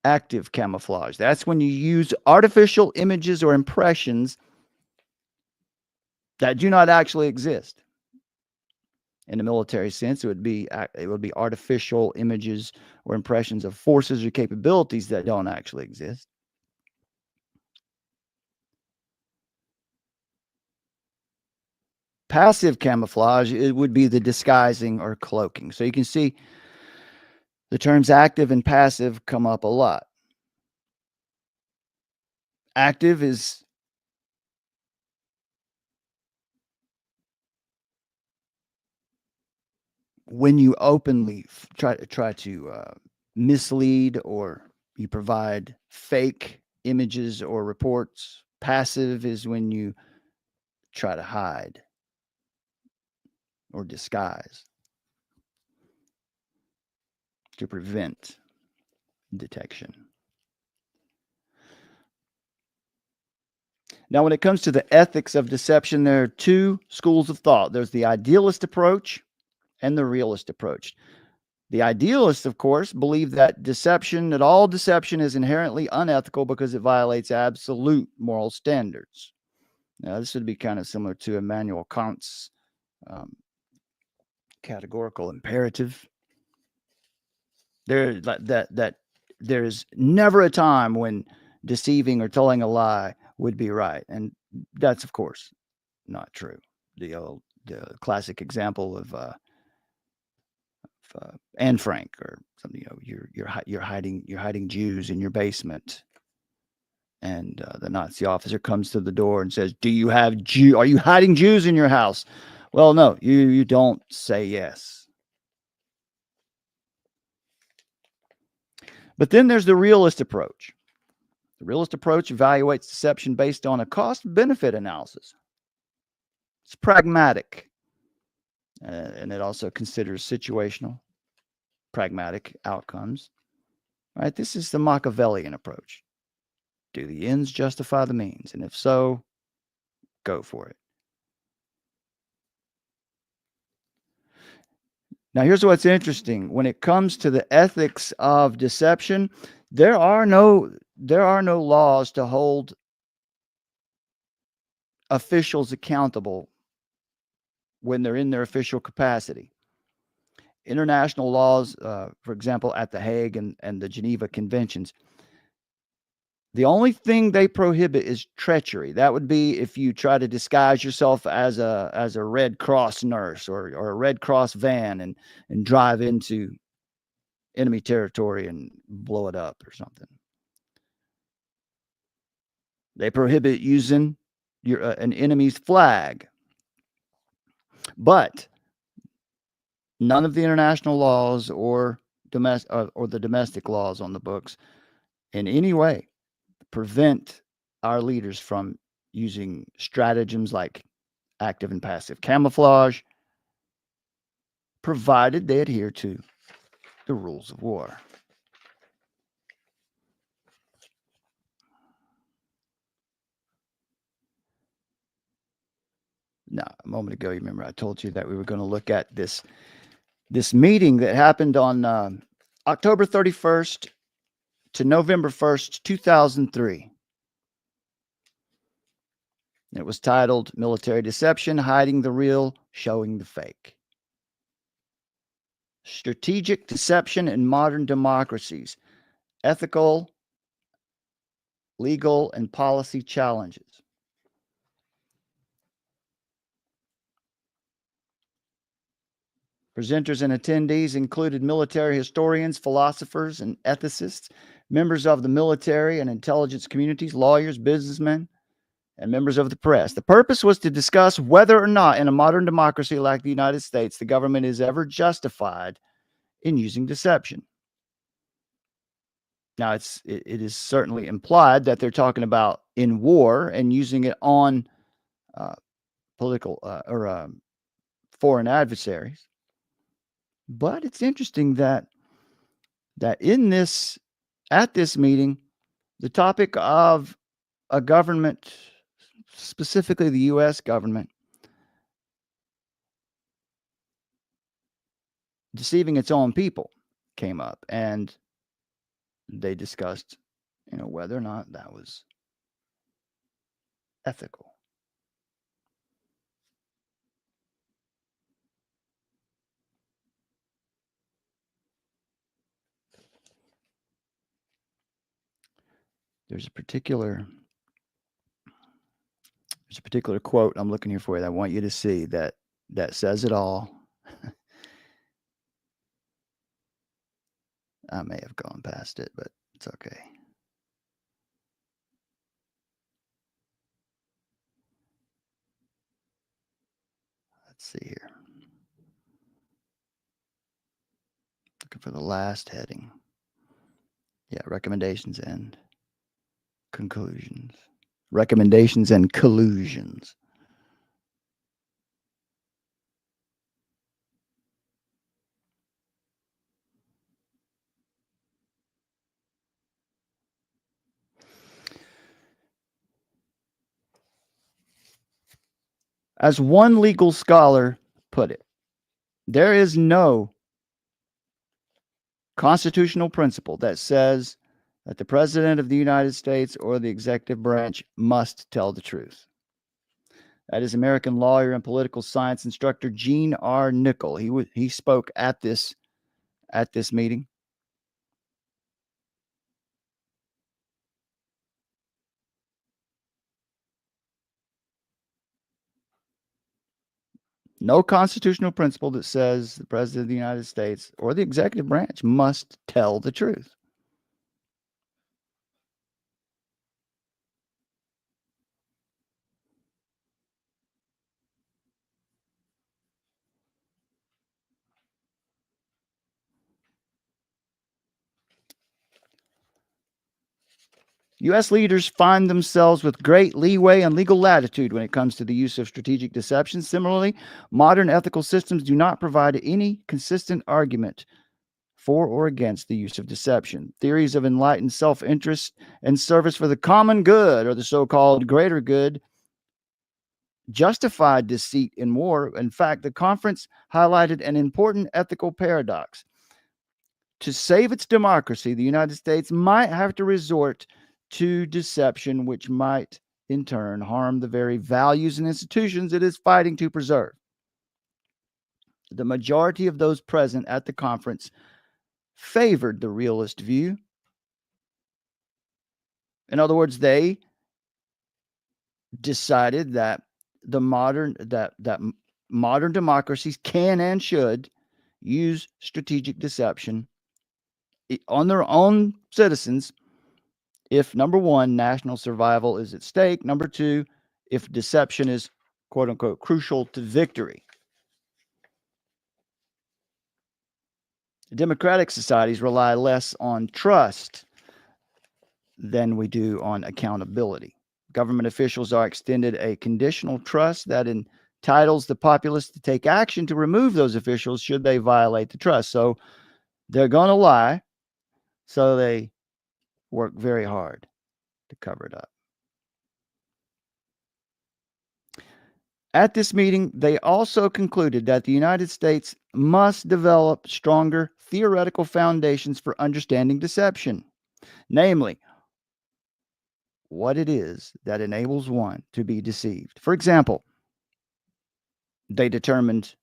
H: Active camouflage. That's when you use artificial images or impressions that do not actually exist. In the military sense, it would be artificial images or impressions of forces or capabilities that don't actually exist. Passive camouflage, it would be the disguising or cloaking. So you can see the terms active and passive come up a lot. Active is when you openly try to mislead or you provide fake images or reports. Passive is when you try to hide or disguise to prevent detection. Now, when it comes to the ethics of deception, there are two schools of thought. There's the idealist approach and the realist approach. The idealists, of course, believe that all deception is inherently unethical because it violates absolute moral standards. Now, this would be kind of similar to Immanuel Kant's categorical imperative. There's never a time when deceiving or telling a lie would be right, and that's of course not true. The classic example of Anne Frank or something. You're hiding Jews in your basement, and the Nazi officer comes to the door and says, Are you hiding Jews in your house? Well, no, you don't say yes. But then there's the realist approach. The realist approach evaluates deception based on a cost-benefit analysis. It's pragmatic, and it also considers situational, pragmatic outcomes. Right? This is the Machiavellian approach. Do the ends justify the means? And if so, go for it. Now, here's what's interesting. When it comes to the ethics of deception, there are no laws to hold officials accountable when they're in their official capacity. International laws, for example, at The Hague and the Geneva Conventions, The only thing they prohibit is treachery. That would be if you try to disguise yourself as a Red Cross nurse or a Red Cross van and drive into enemy territory and blow it up or something. They prohibit using an enemy's flag. But none of the international laws or the domestic laws on the books in any way prevent our leaders from using stratagems like active and passive camouflage, provided they adhere to the rules of war. Now, a moment ago, you remember I told you that we were going to look at this meeting that happened on October 31st to November 1st, 2003. It was titled Military Deception, Hiding the Real, Showing the Fake. Strategic Deception in Modern Democracies, Ethical, Legal, and Policy Challenges. Presenters and attendees included military historians, philosophers, and ethicists, members of the military and intelligence communities, lawyers, businessmen, and members of the press. The purpose was to discuss whether or not in a modern democracy like the United States, the government is ever justified in using deception. Now, it is certainly implied that they're talking about in war and using it on political or foreign adversaries. But it's interesting that at this meeting, the topic of a government, specifically the U.S. government, deceiving its own people came up, and they discussed, whether or not that was ethical. There's a particular quote I'm looking here for you that I want you to see that says it all. I may have gone past it, but it's okay. Let's see here. Looking for the last heading. Yeah, recommendations and conclusions. Recommendations and collusions. As one legal scholar put it, there is no constitutional principle that says that the President of the United States or the executive branch must tell the truth. That is American lawyer and political science instructor Gene R. Nickel. He spoke at this meeting. No constitutional principle that says the President of the United States or the executive branch must tell the truth. U.S. leaders find themselves with great leeway and legal latitude when it comes to the use of strategic deception. Similarly, modern ethical systems do not provide any consistent argument for or against the use of deception. Theories of enlightened self-interest and service for the common good, or the so-called greater good, justified deceit in war. In fact, the conference highlighted an important ethical paradox. To save its democracy, the United States might have to resort to deception, which might in turn harm the very values and institutions it is fighting to preserve. The majority of those present at the conference favored the realist view In other words, they decided that modern democracies can and should use strategic deception on their own citizens if, number one, national survival is at stake, number two, if deception is, quote unquote, crucial to victory. Democratic societies rely less on trust than we do on accountability. Government officials are extended a conditional trust that entitles the populace to take action to remove those officials should they violate the trust. So they're going to lie, so they work very hard to cover it up. At this meeting, they also concluded that the United States must develop stronger theoretical foundations for understanding deception, namely, what it is that enables one to be deceived. For example, they determined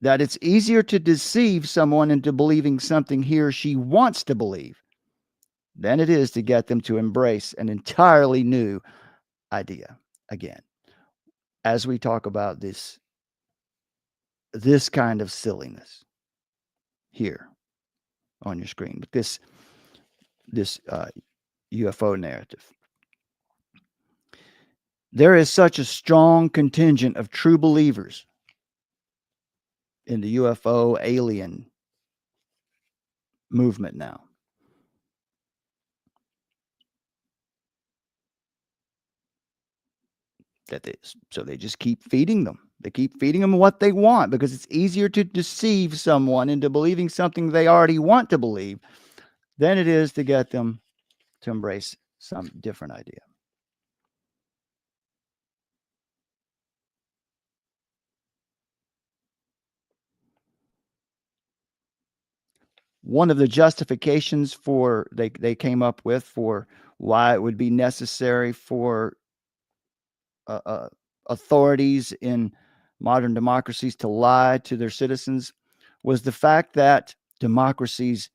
H: that it's easier to deceive someone into believing something he or she wants to believe than it is to get them to embrace an entirely new idea. Again, as we talk about this kind of silliness here on your screen, with this UFO narrative. There is such a strong contingent of true believers in the UFO alien movement now. So they just keep feeding them. They keep feeding them what they want because it's easier to deceive someone into believing something they already want to believe than it is to get them to embrace some different idea. One of the justifications they came up with for why it would be necessary for authorities in modern democracies to lie to their citizens was the fact that democracies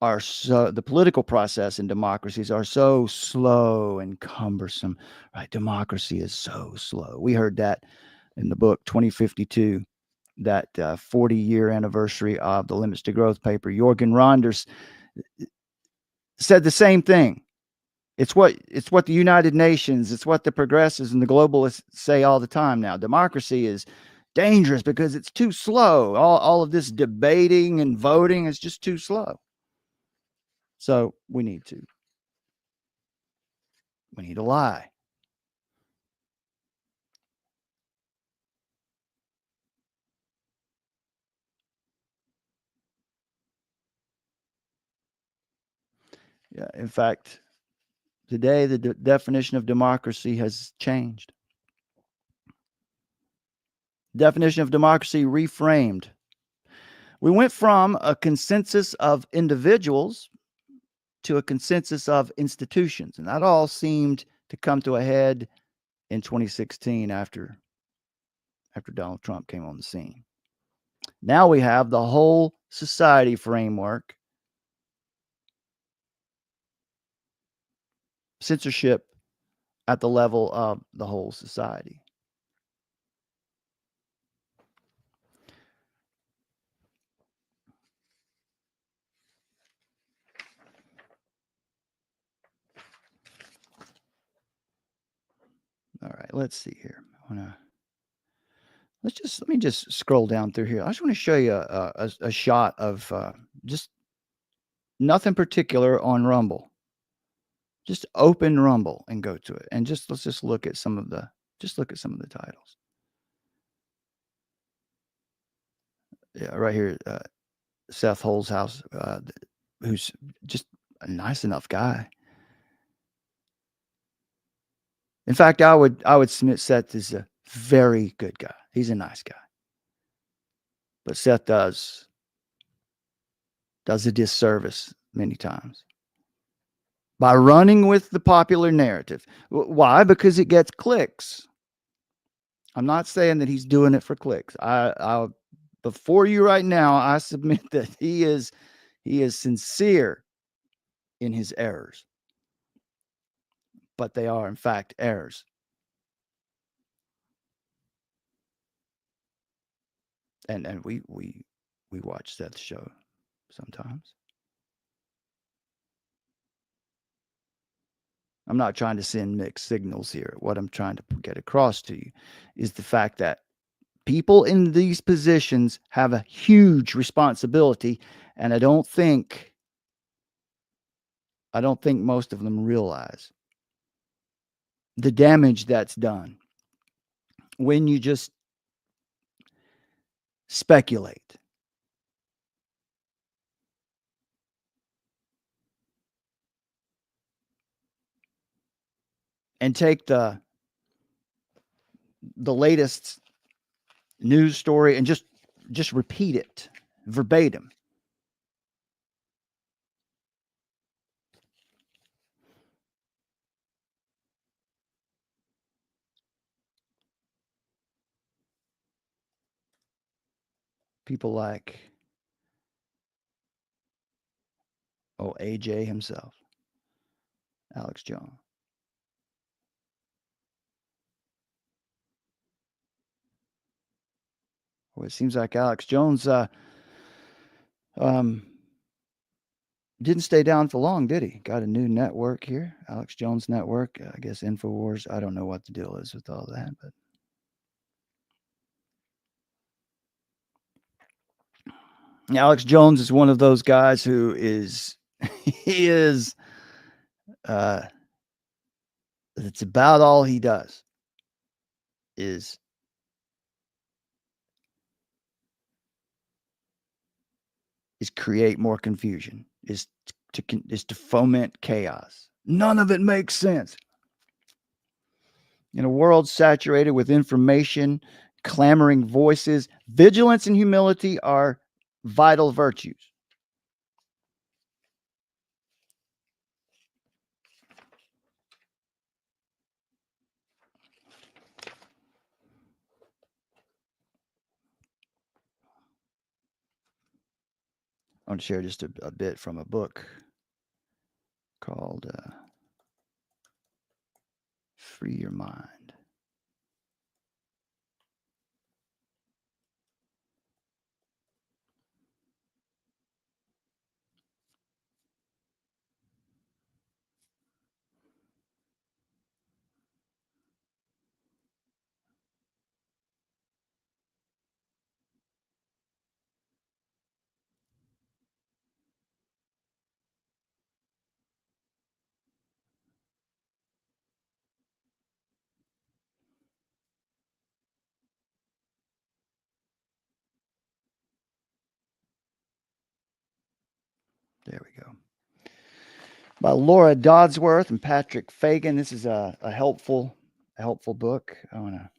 H: are the political process in democracies are so slow and cumbersome, right? Democracy is so slow. We heard that in the book 2052, that 40-year anniversary of the Limits to Growth paper. Jorgen Ronders said the same thing. It's what the United Nations, it's what the progressives and the globalists say all the time now. Democracy is dangerous because it's too slow. All of this debating and voting is just too slow. So we need to lie. Yeah, in fact, today the definition of democracy has changed. Definition of democracy reframed. We went from a consensus of individuals to a consensus of institutions, and that all seemed to come to a head in 2016 after Donald Trump came on the scene. Now we have the whole society framework, censorship at the level of the whole society. All right, let's see here. Let me just scroll down through here. I just want to show you a shot of just nothing particular on Rumble. Just open Rumble and go to it, and let's just look at some of the titles. Yeah, right here, Seth Holzhaus, who's just a nice enough guy. In fact, I would submit Seth is a very good guy. He's a nice guy. But Seth does a disservice many times by running with the popular narrative. Why? Because it gets clicks. I'm not saying that he's doing it for clicks. Before you right now, I submit that he is sincere in his errors. but they are in fact errors. And we watch that show sometimes. I'm not trying to send mixed signals here. What I'm trying to get across to you is the fact that people in these positions have a huge responsibility, and I don't think most of them realize the damage that's done when you just speculate. And take the latest news story and just repeat it verbatim. People like AJ himself, Alex Jones. Well, it seems like Alex Jones didn't stay down for long, did he? Got a new network here, Alex Jones Network. I guess InfoWars. I don't know what the deal is with all that, but Alex Jones is one of those guys who is he is it's about all he does is create more confusion, is to foment chaos. None of it makes sense. In a world saturated with information, clamoring voices, vigilance and humility are vital virtues. I want to share just a bit from a book called Free Your Mind. There we go. By Laura Dodsworth and Patrick Fagan. This is a helpful book. I want to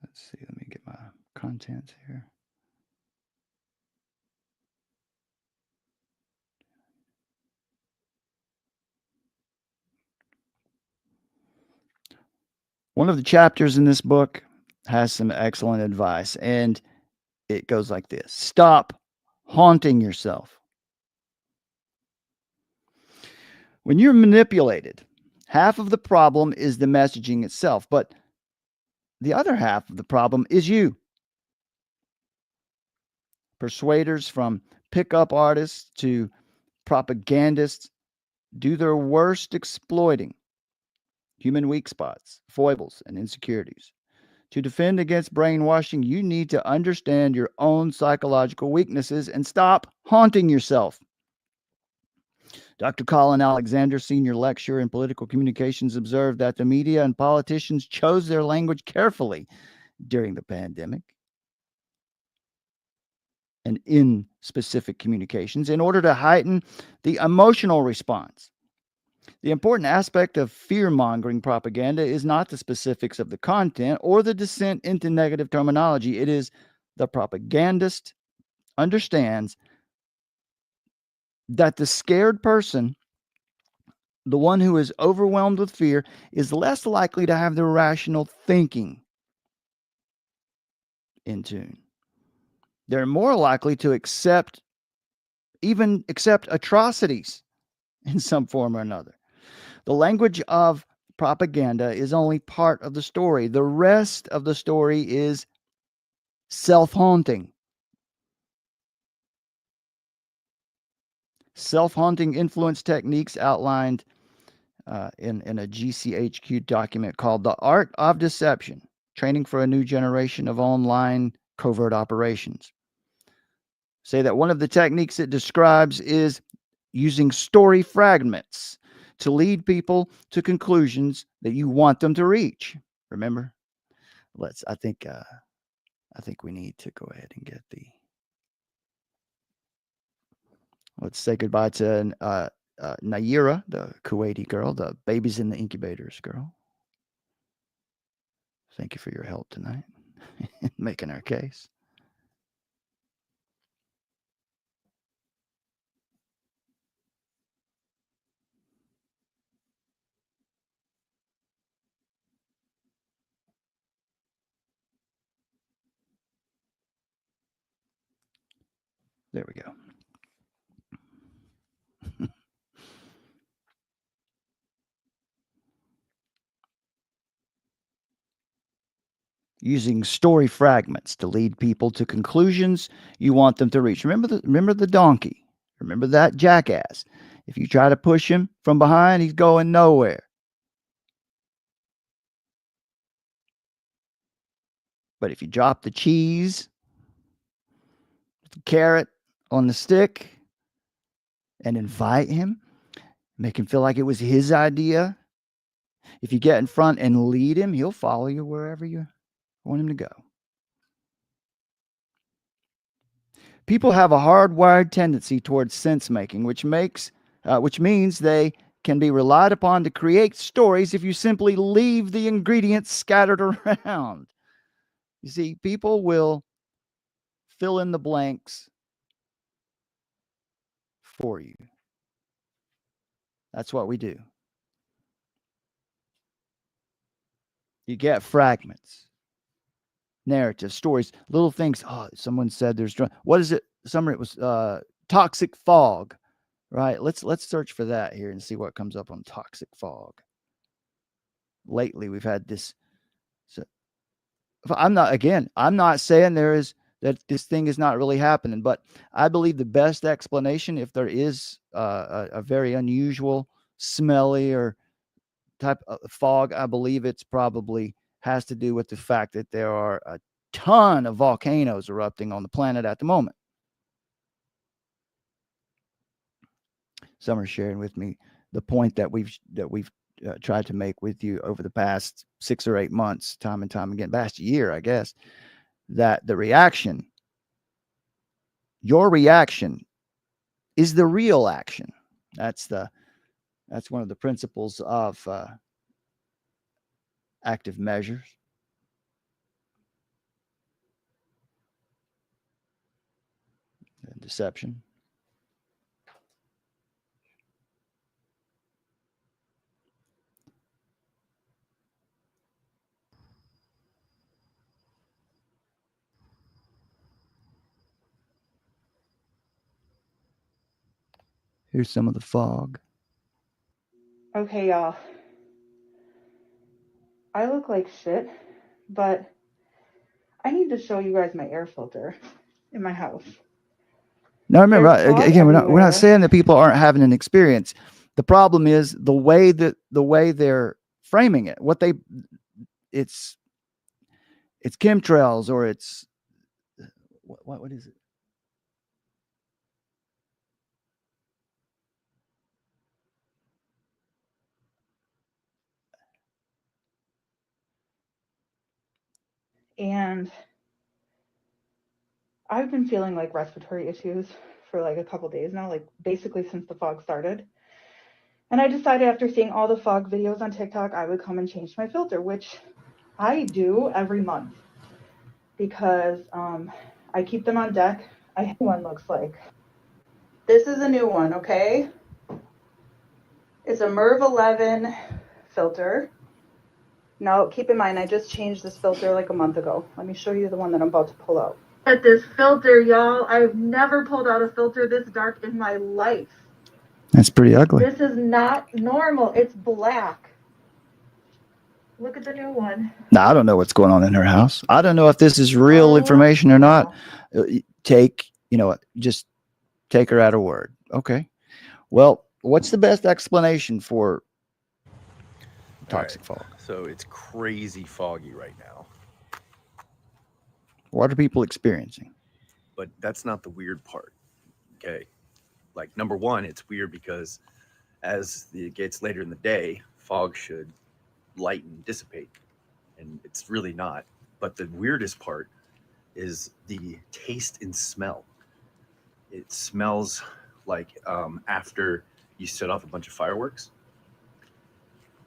H: let's see. Let me get my contents here. One of the chapters in this book has some excellent advice, and it goes like this: stop haunting yourself. When you're manipulated, half of the problem is the messaging itself, but the other half of the problem is you. Persuaders, from pickup artists to propagandists, do their worst exploiting human weak spots, foibles, and insecurities. To defend against brainwashing, you need to understand your own psychological weaknesses and stop haunting yourself. Dr. Colin Alexander, senior lecturer in political communications, observed that the media and politicians chose their language carefully during the pandemic and in specific communications in order to heighten the emotional response. The important aspect of fear-mongering propaganda is not the specifics of the content or the descent into negative terminology. It is the propagandist understands that the scared person, the one who is overwhelmed with fear, is less likely to have the rational thinking in tune. They're more likely to accept atrocities in some form or another. The language of propaganda is only part of the story. The rest of the story is self-haunting. Self-haunting influence techniques outlined in a GCHQ document called The Art of Deception, Training for a New Generation of Online Covert Operations. Say that one of the techniques it describes is using story fragments to lead people to conclusions that you want them to reach. Remember? I think we need to go ahead and get let's say goodbye to Naira, the Kuwaiti girl, the babies in the incubators girl. Thank you for your help tonight in making our case. There we go. Using story fragments to lead people to conclusions you want them to reach. Remember the donkey. Remember that jackass. If you try to push him from behind, he's going nowhere. But if you drop the cheese, the carrot on the stick, and invite him, make him feel like it was his idea, if you get in front and lead him, he'll follow you wherever you want him to go. People have a hardwired tendency towards sense making, which means they can be relied upon to create stories if you simply leave the ingredients scattered around. You see, people will fill in the blanks for you. That's what we do. You get fragments, narrative, stories, little things. Oh, someone said there's what is it? Summer, it was toxic fog, right? Let's search for that here and see what comes up on toxic fog. Lately, we've had this. So I'm not saying that this thing is not really happening, but I believe the best explanation, if there is a very unusual, smelly or type of fog, I believe it's probably has to do with the fact that there are a ton of volcanoes erupting on the planet at the moment. Some are sharing with me the point that we've tried to make with you over the past 6 or 8 months, time and time again, past year, I guess, that your reaction is the real action. That's one of the principles of active measures. And deception. Here's some of the fog.
K: Okay, y'all. I look like shit, but I need to show you guys my air filter in my house.
H: Now remember, again, we're not saying that people aren't having an experience. The problem is the way they're framing it. It's chemtrails, or it's what is it?
K: And I've been feeling like respiratory issues for like a couple days now, like basically since the fog started. And I decided after seeing all the fog videos on TikTok, I would come and change my filter, which I do every month because I keep them on deck. One looks like. This is a new one, okay? It's a MERV 11 filter. Now, keep in mind, I just changed this filter like a month ago. Let me show you the one that I'm about to pull out. At this filter, y'all. I've never pulled out a filter this dark in my life.
H: That's pretty ugly.
K: This is not normal. It's black. Look at the new one.
H: Now, I don't know what's going on in her house. I don't know if this is real information or not. Just take her at her word. Okay. Well, what's the best explanation for toxic fog?
L: So it's crazy foggy right now.
H: What are people experiencing?
L: But that's not the weird part. Okay. Like, number one, it's weird because as it gets later in the day, fog should lighten, dissipate. And it's really not. But the weirdest part is the taste and smell. It smells like after you set off a bunch of fireworks,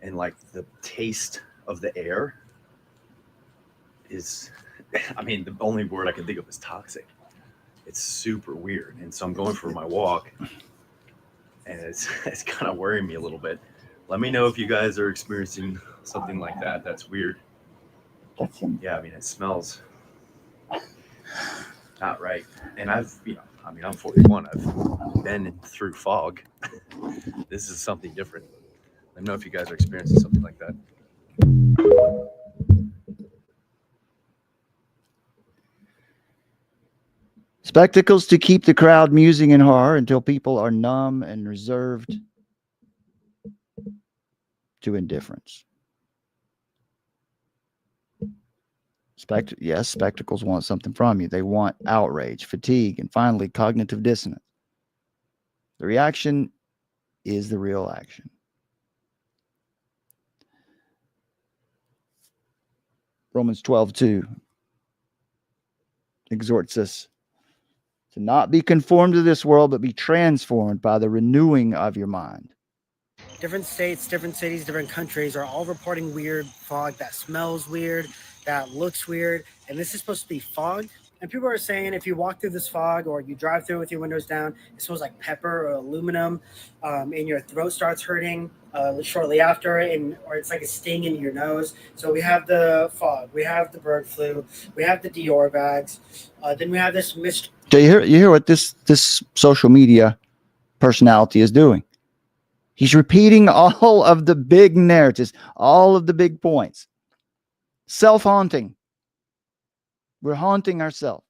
L: and like the taste of the air is, I mean, the only word I can think of is toxic. It's super weird. And so I'm going for my walk, and it's kind of worrying me a little bit. Let me know if you guys are experiencing something like that. That's weird. Yeah, I mean, it smells not right. And I'm 41. I've been through fog. This is something different. Let me know if you guys are experiencing something like that.
H: Spectacles to keep the crowd musing in horror until people are numb and reserved to indifference. Yes, spectacles want something from you. They want outrage, fatigue, and finally cognitive dissonance. The reaction is the real action. Romans 12:2 exhorts us to not be conformed to this world, but be transformed by the renewing of your mind.
M: Different states, different cities, different countries are all reporting weird fog that smells weird, that looks weird, and this is supposed to be fog. And people are saying if you walk through this fog or you drive through with your windows down, it smells like pepper or aluminum, and your throat starts hurting shortly after, or it's like a sting in your nose. So we have the fog, we have the bird flu, we have the Dior bags, then we have this mystery.
H: So you hear what this social media personality is doing. He's repeating all of the big narratives, all of the big points. Self-haunting. We're haunting ourselves.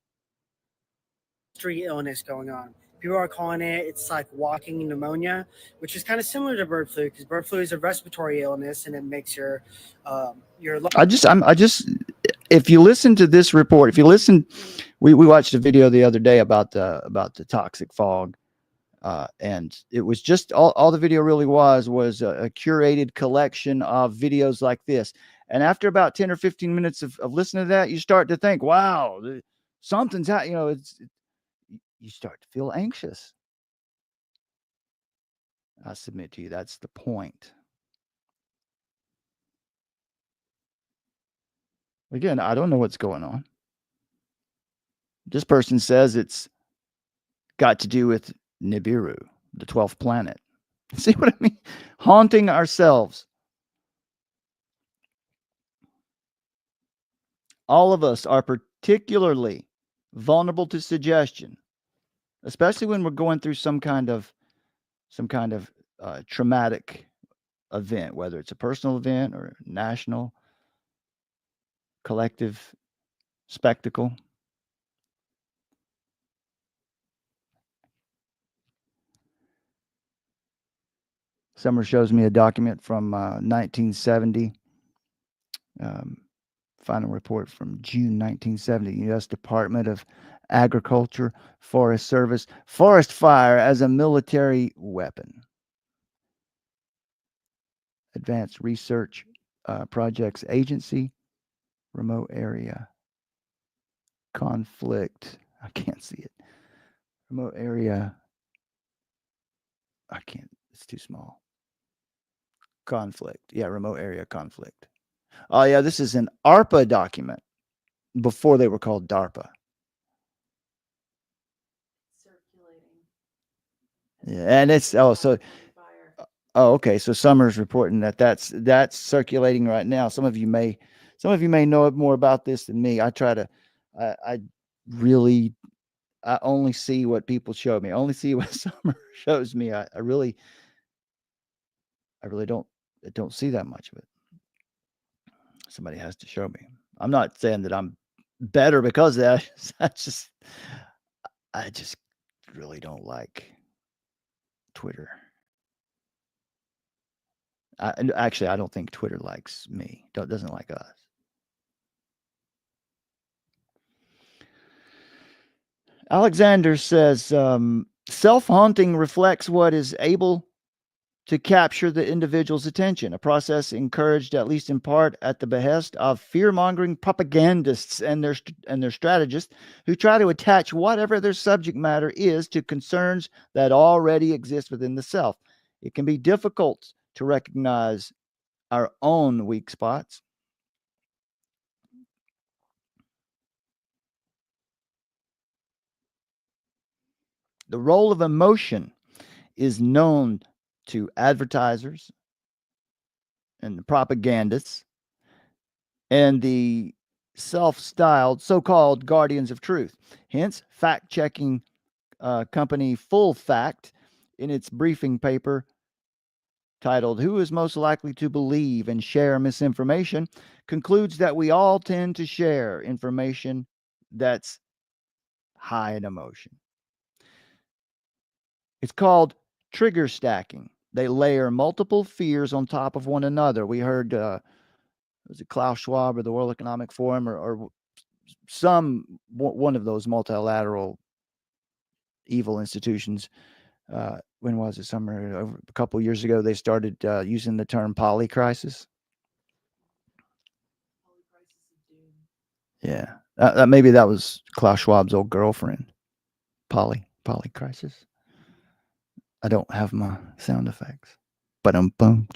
M: Illness going on. People are calling it's like walking pneumonia, which is kind of similar to bird flu, because bird flu is a respiratory illness and it makes your if you listen to this report, we watched a video the other day about the toxic fog. And it was just all the video really was a curated collection of videos like this. And after about 10 or 15 minutes of listening to that, you start to think, wow, something's happening. You start to feel anxious. I submit to you, that's the point. Again, I don't know what's going on. This person says it's got to do with Nibiru, the 12th planet. See what I mean? Haunting ourselves. All of us are particularly vulnerable to suggestion, especially when we're going through some kind of traumatic event, whether it's a personal event or a national, collective spectacle. Summer shows me a document from 1970. Final report from June 1970. U.S. Department of Agriculture, Forest Service, forest fire as a military weapon. Advanced Research Projects Agency, remote area conflict. I can't see it. Remote area. I can't. It's too small. Conflict. Yeah, remote area conflict. Oh, yeah, this is an ARPA document before they were called DARPA. Yeah, and it's okay. So Summer's reporting that's circulating right now. Some of you may know more about this than me. I
H: really, I only see what people show me. I only see what Summer shows me. I really don't see that much of it. Somebody has to show me. I'm not saying that I'm better because of that. I just really don't like Twitter. And actually, I don't think Twitter likes me. Doesn't like us. Alexander says, self-haunting reflects what is able to capture the individual's attention, a process encouraged, at least in part, at the behest of fear-mongering propagandists and their strategists who try to attach whatever their subject matter is to concerns that already exist within the self. It can be difficult to recognize our own weak spots. The role of emotion is known to advertisers and the propagandists and the self-styled so-called guardians of truth. Hence, fact-checking company Full Fact, in its briefing paper titled "Who is Most Likely to Believe and Share Misinformation," concludes that we all tend to share information that's high in emotion. It's called trigger stacking. They layer multiple fears on top of one another. We heard, was it Klaus Schwab or the World Economic Forum or one of those multilateral evil institutions. When was it? Somewhere over a couple years ago, they started using the term polycrisis. Yeah, maybe that was Klaus Schwab's old girlfriend, polycrisis. I don't have my sound effects. Ba-dum-bum.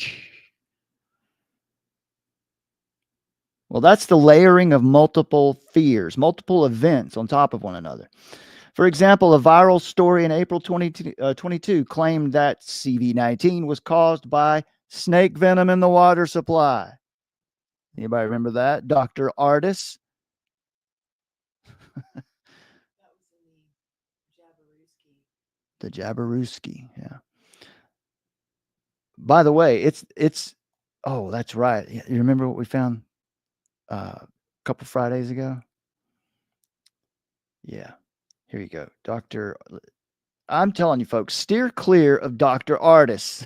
H: Well, that's the layering of multiple fears, multiple events on top of one another. For example, a viral story in April 2022 claimed that CV-19 was caused by snake venom in the water supply. Anybody remember that? Dr. Artis. The Jabarowski, yeah. By the way, it's oh, that's right. You remember what we found a couple Fridays ago? Yeah. Here you go. I'm telling you folks, steer clear of Dr. Artis.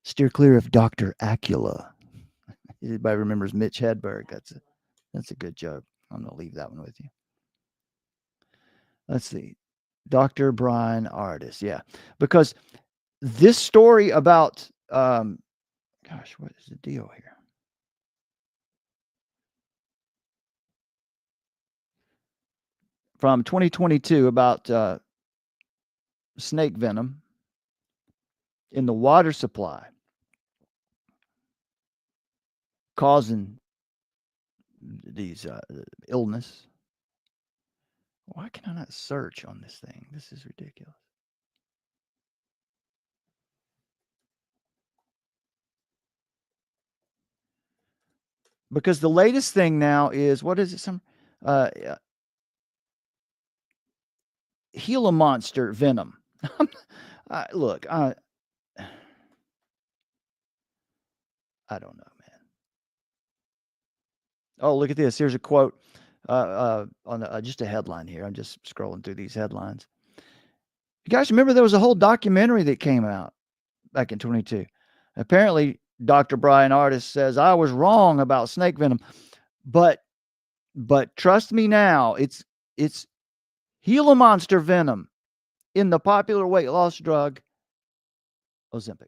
H: Steer clear of Dr. Acula. Anybody remembers Mitch Hedberg? That's a good joke. I'm going to leave that one with you. Let's see. Dr. Brian Artis. Yeah. Because this story about, gosh, what is the deal here? From 2022 about snake venom in the water supply causing these illness. Why can I not search on this thing? This is ridiculous. Because the latest thing now is, what is it? Gila monster venom. Look, I don't know, man. Oh, look at this. Here's a quote on just a headline here. I'm just scrolling through these headlines. You guys remember there was a whole documentary that came out back in 22. Apparently, Dr. Brian Artis says I was wrong about snake venom, but trust me now, it's Gila monster venom in the popular weight loss drug Ozempic.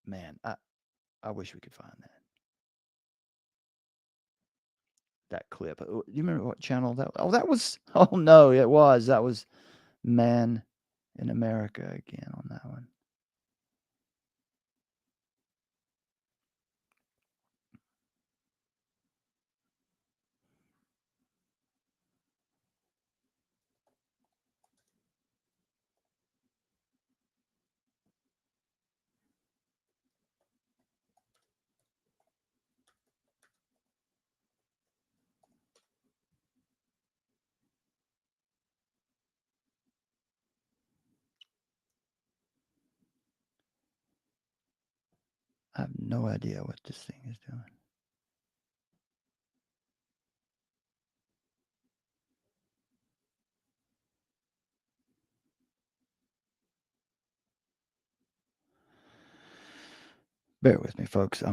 H: Man, I wish we could find that clip. Do you remember what channel that? Oh, that was. Oh no, it was. That was Man in America again on that one. I have no idea what this thing is doing. Bear with me, folks. Here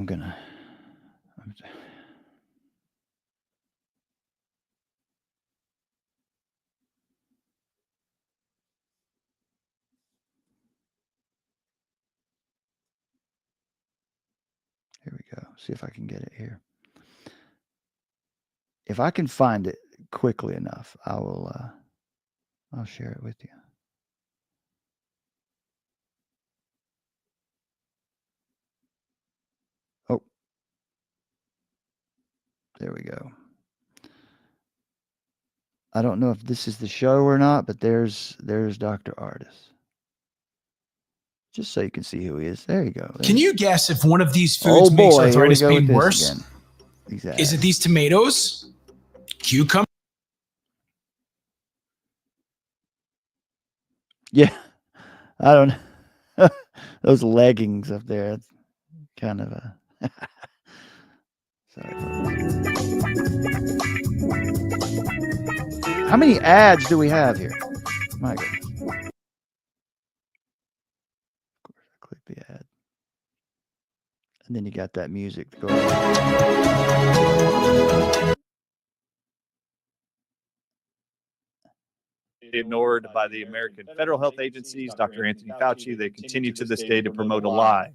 H: we go. See if I can get it here. If I can find it quickly enough, I'll share it with you. Oh, there we go. I don't know if this is the show or not, but there's Dr. Artis. Just so you can see who he is. There you go.
N: Can you guess if one of these foods makes arthritis pain worse?
H: Exactly.
N: Is it these tomatoes? Cucumber?
H: Yeah. I don't know. Those leggings up there. It's kind of a sorry. How many ads do we have here? My goodness. Of course, I click the ad. And then you got that music to go
O: ignored by the American federal health agencies, Dr. Anthony Fauci. They continue to this day to promote a lie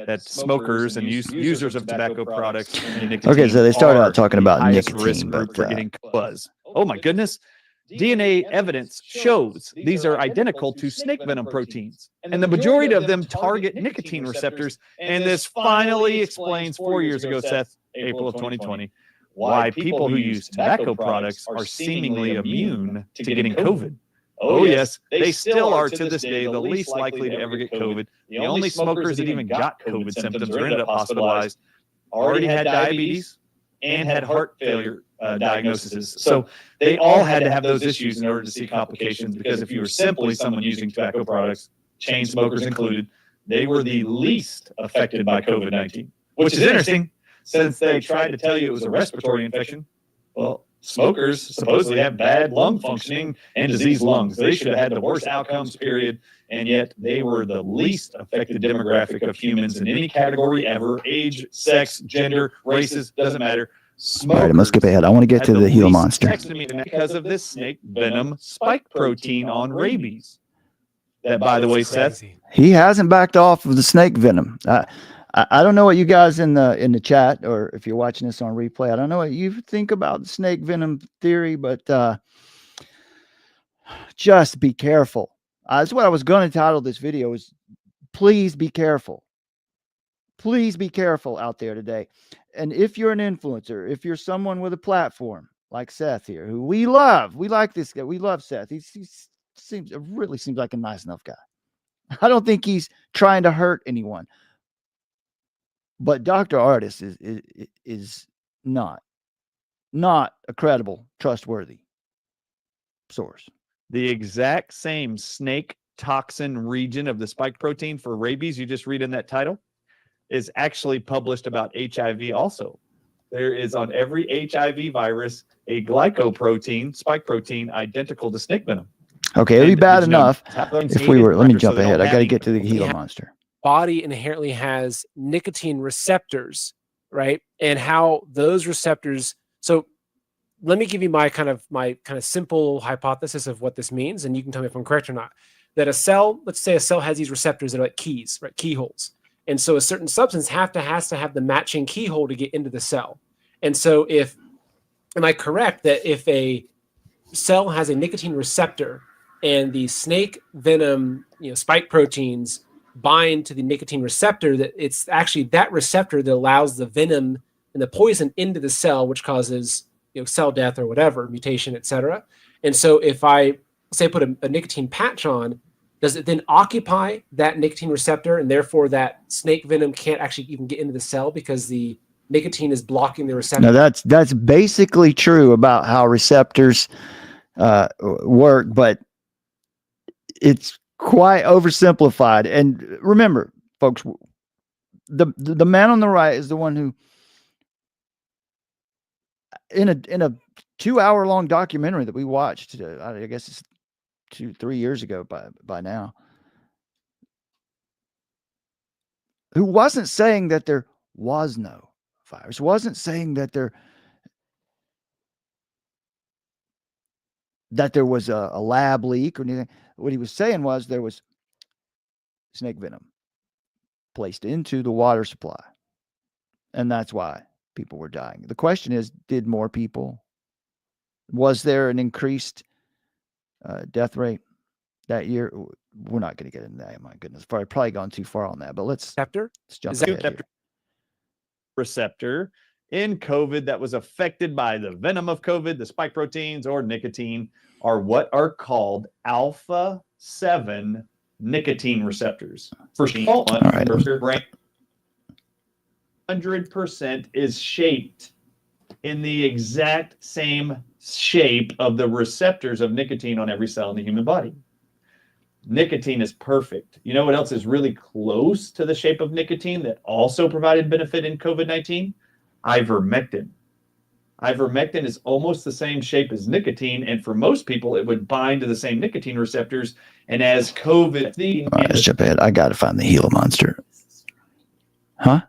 O: that smokers and users of tobacco products and nicotine
H: okay, so they started out talking about
O: highest
H: nicotine,
O: risk
H: but
O: for getting buzz. Oh my goodness. DNA evidence shows these are identical to snake venom proteins, and the majority of them target nicotine receptors. And this finally explains 4 years ago, Seth, April of 2020, why people who use tobacco products are seemingly immune to getting COVID. Oh, yes, they still are to this day the least likely to ever get COVID. The only smokers that even got COVID symptoms or ended up hospitalized already had diabetes and had heart failure diagnoses. So they all had to have those issues in order to see complications, because if you were simply someone using tobacco products, chain smokers included, they were the least affected by COVID-19, which is interesting since they tried to tell you it was a respiratory infection. Well, smokers supposedly have bad lung functioning and diseased lungs. They should have had the worst outcomes, period. And yet they were the least affected demographic of humans in any category ever. Age, sex, gender, races, doesn't matter.
H: All right, I'm gonna skip ahead. I want to get to the Gila monster.
O: Because of this snake venom spike protein on rabies. That, by the way, Seth,
H: He hasn't backed off of the snake venom. I don't know what you guys in the chat, or if you're watching this on replay, I don't know what you think about the snake venom theory, but just be careful. That's what I was going to title this video, is please be careful. Please be careful out there today. And if you're an influencer, if you're someone with a platform like Seth here, who we love, we like this guy, we love Seth. He really seems like a nice enough guy. I don't think he's trying to hurt anyone. But Dr. Artis is not a credible, trustworthy source.
O: the exact same snake toxin region of the spike protein for rabies you just read in that title is actually published about HIV also. There is on every HIV virus a glycoprotein, spike protein, identical to snake venom.
H: Okay, it'd be bad enough if we were, let me jump ahead. I got to get to the Gila monster.
P: Body inherently has nicotine receptors, right? And how those receptors, so let me give you my kind of simple hypothesis of what this means, and you can tell me if I'm correct or not. That a cell, let's say a cell has these receptors that are like keys, right? Keyholes. And so a certain substance has to have the matching keyhole to get into the cell. And so am I correct that if a cell has a nicotine receptor and the snake venom, spike proteins bind to the nicotine receptor, that it's actually that receptor that allows the venom and the poison into the cell, which causes cell death or whatever, mutation, etc. And so if I say put a nicotine patch on, does it then occupy that nicotine receptor, and therefore that snake venom can't actually even get into the cell because the nicotine is blocking the receptor?
H: Now that's basically true about how receptors work, but it's quite oversimplified. And remember, folks, the man on the right is the one who, in a 2-hour long documentary that we watched, I guess it's 2-3 years ago by now, who wasn't saying that there was no virus, wasn't saying that there was a lab leak or anything. What he was saying was there was snake venom placed into the water supply, and that's why people were dying. The question is, was there an increased death rate that year? We're not going to get into that. My goodness, probably gone too far on that. But let's jump ahead here.
O: Receptor in COVID that was affected by the venom of COVID, the spike proteins, or nicotine, are what are called alpha 7 nicotine receptors. First all right. 100% is shaped in the exact same shape of the receptors of nicotine on every cell in the human body. Nicotine is perfect. You know what else is really close to the shape of nicotine that also provided benefit in COVID-19? Ivermectin. Ivermectin is almost the same shape as nicotine, and for most people, it would bind to the same nicotine receptors. And as COVID...
H: All right, let's jump ahead. I got to find the Gila monster. Huh?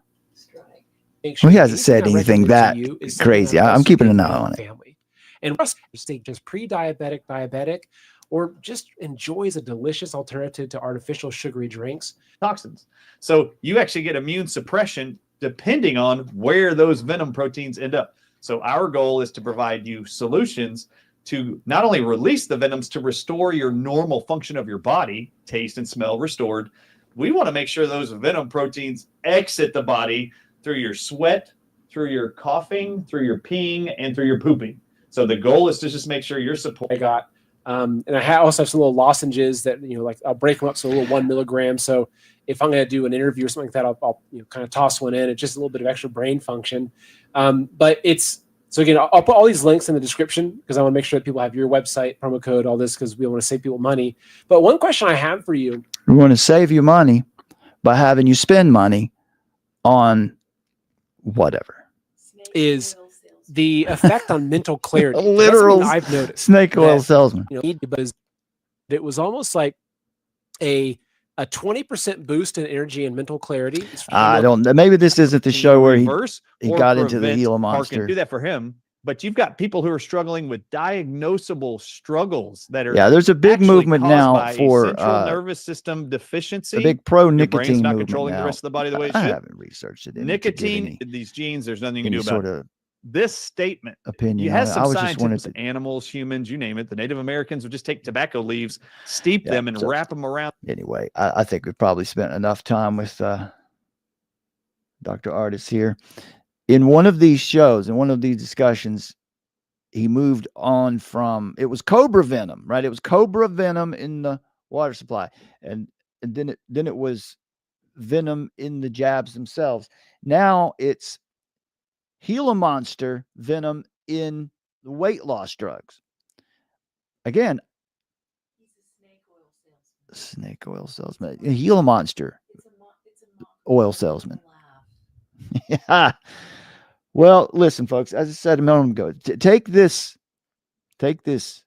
H: Well, he hasn't said anything that crazy. I'm keeping an eye on it.
P: And just pre-diabetic, diabetic, or just enjoys a delicious alternative to artificial sugary drinks.
O: Toxins. So you actually get immune suppression depending on where those venom proteins end up. So our goal is to provide you solutions to not only release the venoms to restore your normal function of your body, taste and smell restored. We want to make sure those venom proteins exit the body through your sweat, through your coughing, through your peeing, and through your pooping. So the goal is to just make sure you're supported.
P: I got, and I also have some little lozenges that, like I'll break them up. So a little 1 milligram. So if I'm going to do an interview or something like that, I'll kind of toss one in. It's just a little bit of extra brain function. But so again, I'll put all these links in the description because I want to make sure that people have your website, promo code, all this, because we want to save people money. But one question I have for you.
H: We want to save you money by having you spend money on whatever.
P: Is the effect on mental clarity.
H: Literal
P: I've noticed
H: snake oil salesman.
P: Because it was almost like a 20% boost in energy and mental clarity.
H: I don't know. Maybe this isn't the show where he got into the Gila monster.
O: Do that for him. But you've got people who are struggling with diagnosable struggles that are
H: there's a big movement now for
O: central nervous system deficiency.
H: A big pro nicotine
O: not
H: movement
O: controlling
H: now.
O: the rest of the body the way it
H: I
O: should.
H: haven't researched it.
O: Nicotine, these genes, there's nothing you can do about it. This statement,
H: opinion.
O: You have some scientists, animals, humans, you name it. The Native Americans would just take tobacco leaves, steep them, and wrap them around.
H: Anyway, I think we've probably spent enough time with Dr. Artis here. In one of these shows, in one of these discussions, he moved on from, it was cobra venom, right? It was cobra venom in the water supply. And then it was venom in the jabs themselves. Now it's Gila monster venom in the weight loss drugs. Again, snake oil salesman. A Gila monster oil salesman. Yeah. Well, listen, folks, as I said a moment ago, take this. The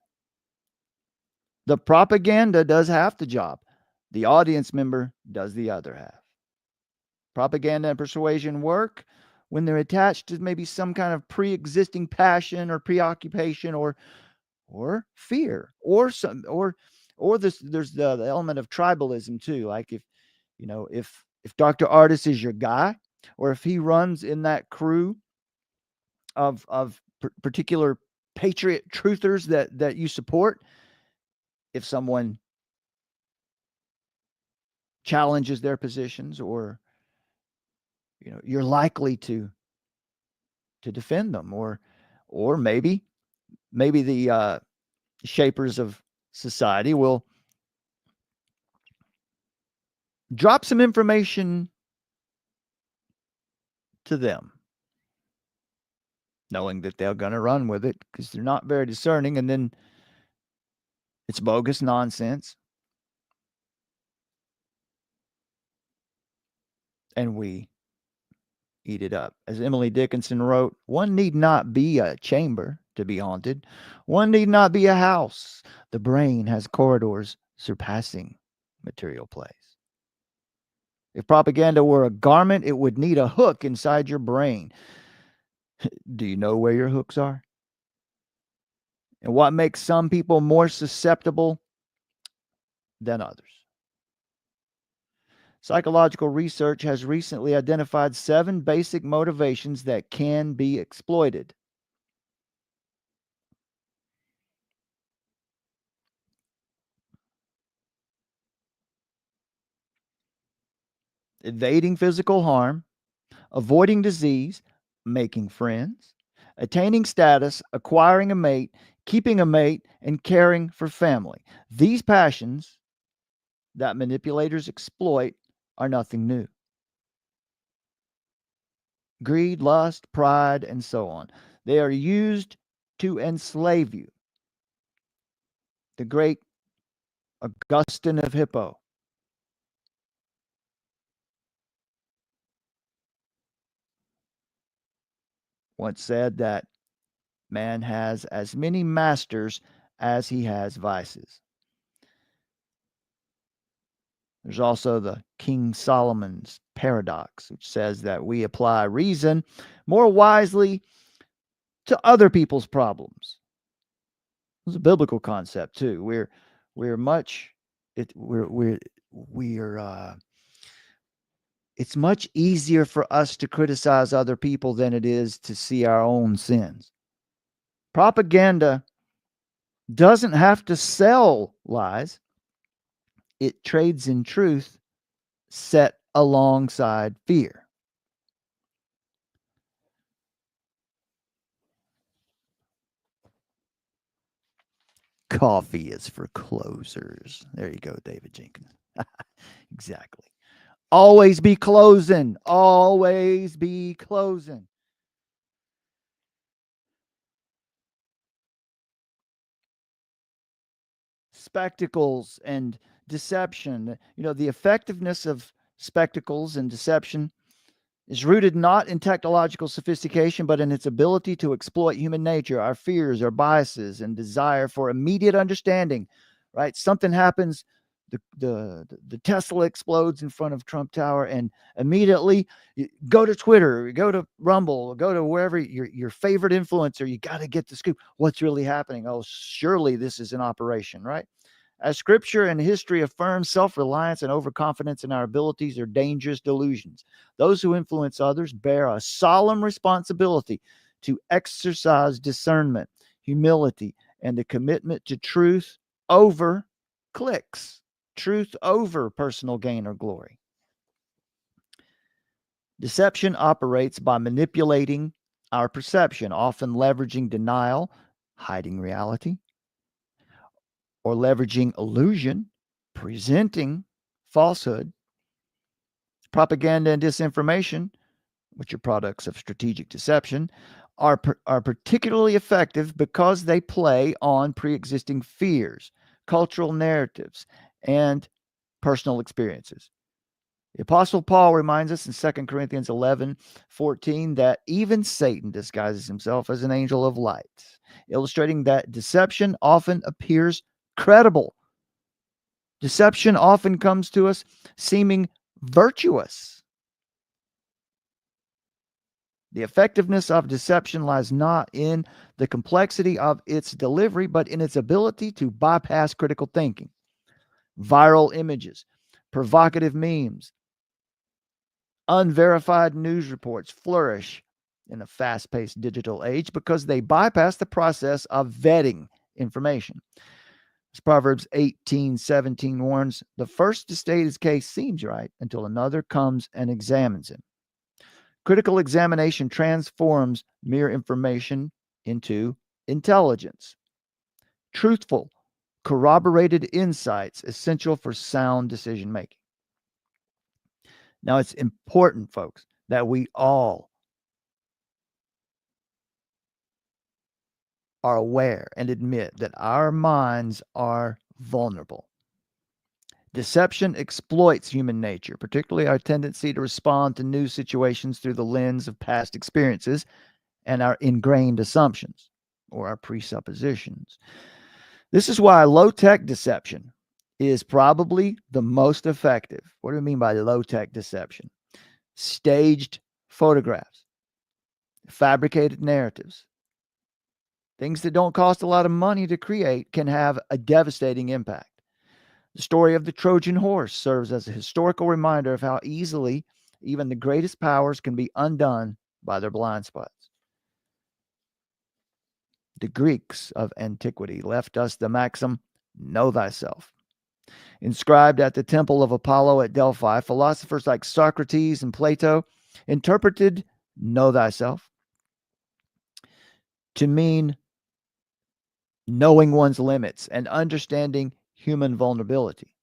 H: propaganda does half the job. The audience member does the other half. Propaganda and persuasion work when they're attached to maybe some kind of pre-existing passion or preoccupation or fear there's the element of tribalism too. Like if Dr. Artis is your guy, or if he runs in that crew of particular patriot truthers that you support, if someone challenges their positions, or you're likely to defend them, or maybe the shapers of society will drop some information to them, knowing that they're going to run with it because they're not very discerning, and then it's bogus nonsense. And we eat it up. As Emily Dickinson wrote, one need not be a chamber to be haunted. One need not be a house. The brain has corridors surpassing material place. If propaganda were a garment, it would need a hook inside your brain. Do you know where your hooks are? And what makes some people more susceptible than others? Psychological research has recently identified 7 basic motivations that can be exploited. Evading physical harm, avoiding disease, making friends, attaining status, acquiring a mate, keeping a mate, and caring for family. These passions that manipulators exploit are nothing new. Greed, lust, pride, and so on. They are used to enslave you. The great Augustine of Hippo once said that man has as many masters as he has vices. There's also the King Solomon's paradox, which says that we apply reason more wisely to other people's problems. It's a biblical concept too. It's much easier for us to criticize other people than it is to see our own sins. Propaganda doesn't have to sell lies. It trades in truth set alongside fear. Coffee is for closers. There you go, David Jenkins. Exactly. Always be closing. Always be closing. Spectacles and deception. The effectiveness of spectacles and deception is rooted not in technological sophistication, but in its ability to exploit human nature, our fears, our biases, and desire for immediate understanding. Right? Something happens, the Tesla explodes in front of Trump Tower, and immediately you go to Twitter, go to Rumble, go to wherever your favorite influencer. You got to get the scoop. What's really happening? Oh, surely this is an operation, right? As scripture and history affirm, self-reliance and overconfidence in our abilities are dangerous delusions. Those who influence others bear a solemn responsibility to exercise discernment, humility, and a commitment to truth over clicks, truth over personal gain or glory. Deception operates by manipulating our perception, often leveraging denial, hiding reality, or leveraging illusion, presenting falsehood. Propaganda and disinformation, which are products of strategic deception, are particularly effective because they play on pre-existing fears, cultural narratives, and personal experiences. The Apostle Paul reminds us in 2 Corinthians 11:14 that even Satan disguises himself as an angel of light, illustrating that deception often appears credible. Deception often comes to us seeming virtuous. The effectiveness of deception lies not in the complexity of its delivery, but in its ability to bypass critical thinking. Viral images, provocative memes, unverified news reports flourish in a fast-paced digital age because they bypass the process of vetting information. As Proverbs 18:17 warns, the first to state his case seems right until another comes and examines him. Critical examination transforms mere information into intelligence. Truthful, corroborated insights essential for sound decision making. Now, it's important, folks, that we all are aware and admit that our minds are vulnerable
D: Deception exploits human nature, particularly our tendency to respond to new situations through the lens of past experiences and our ingrained assumptions or our presuppositions. This is why low-tech deception is probably the most effective. What do we mean by low-tech deception? Staged photographs, fabricated narratives, things that don't cost a lot of money to create can have a devastating impact. The story of the Trojan horse serves as a historical reminder of how easily even the greatest powers can be undone by their blind spots. The Greeks of antiquity left us the maxim, know thyself. Inscribed at the temple of Apollo at Delphi, philosophers like Socrates and Plato interpreted know thyself to mean knowing one's limits and understanding human vulnerability.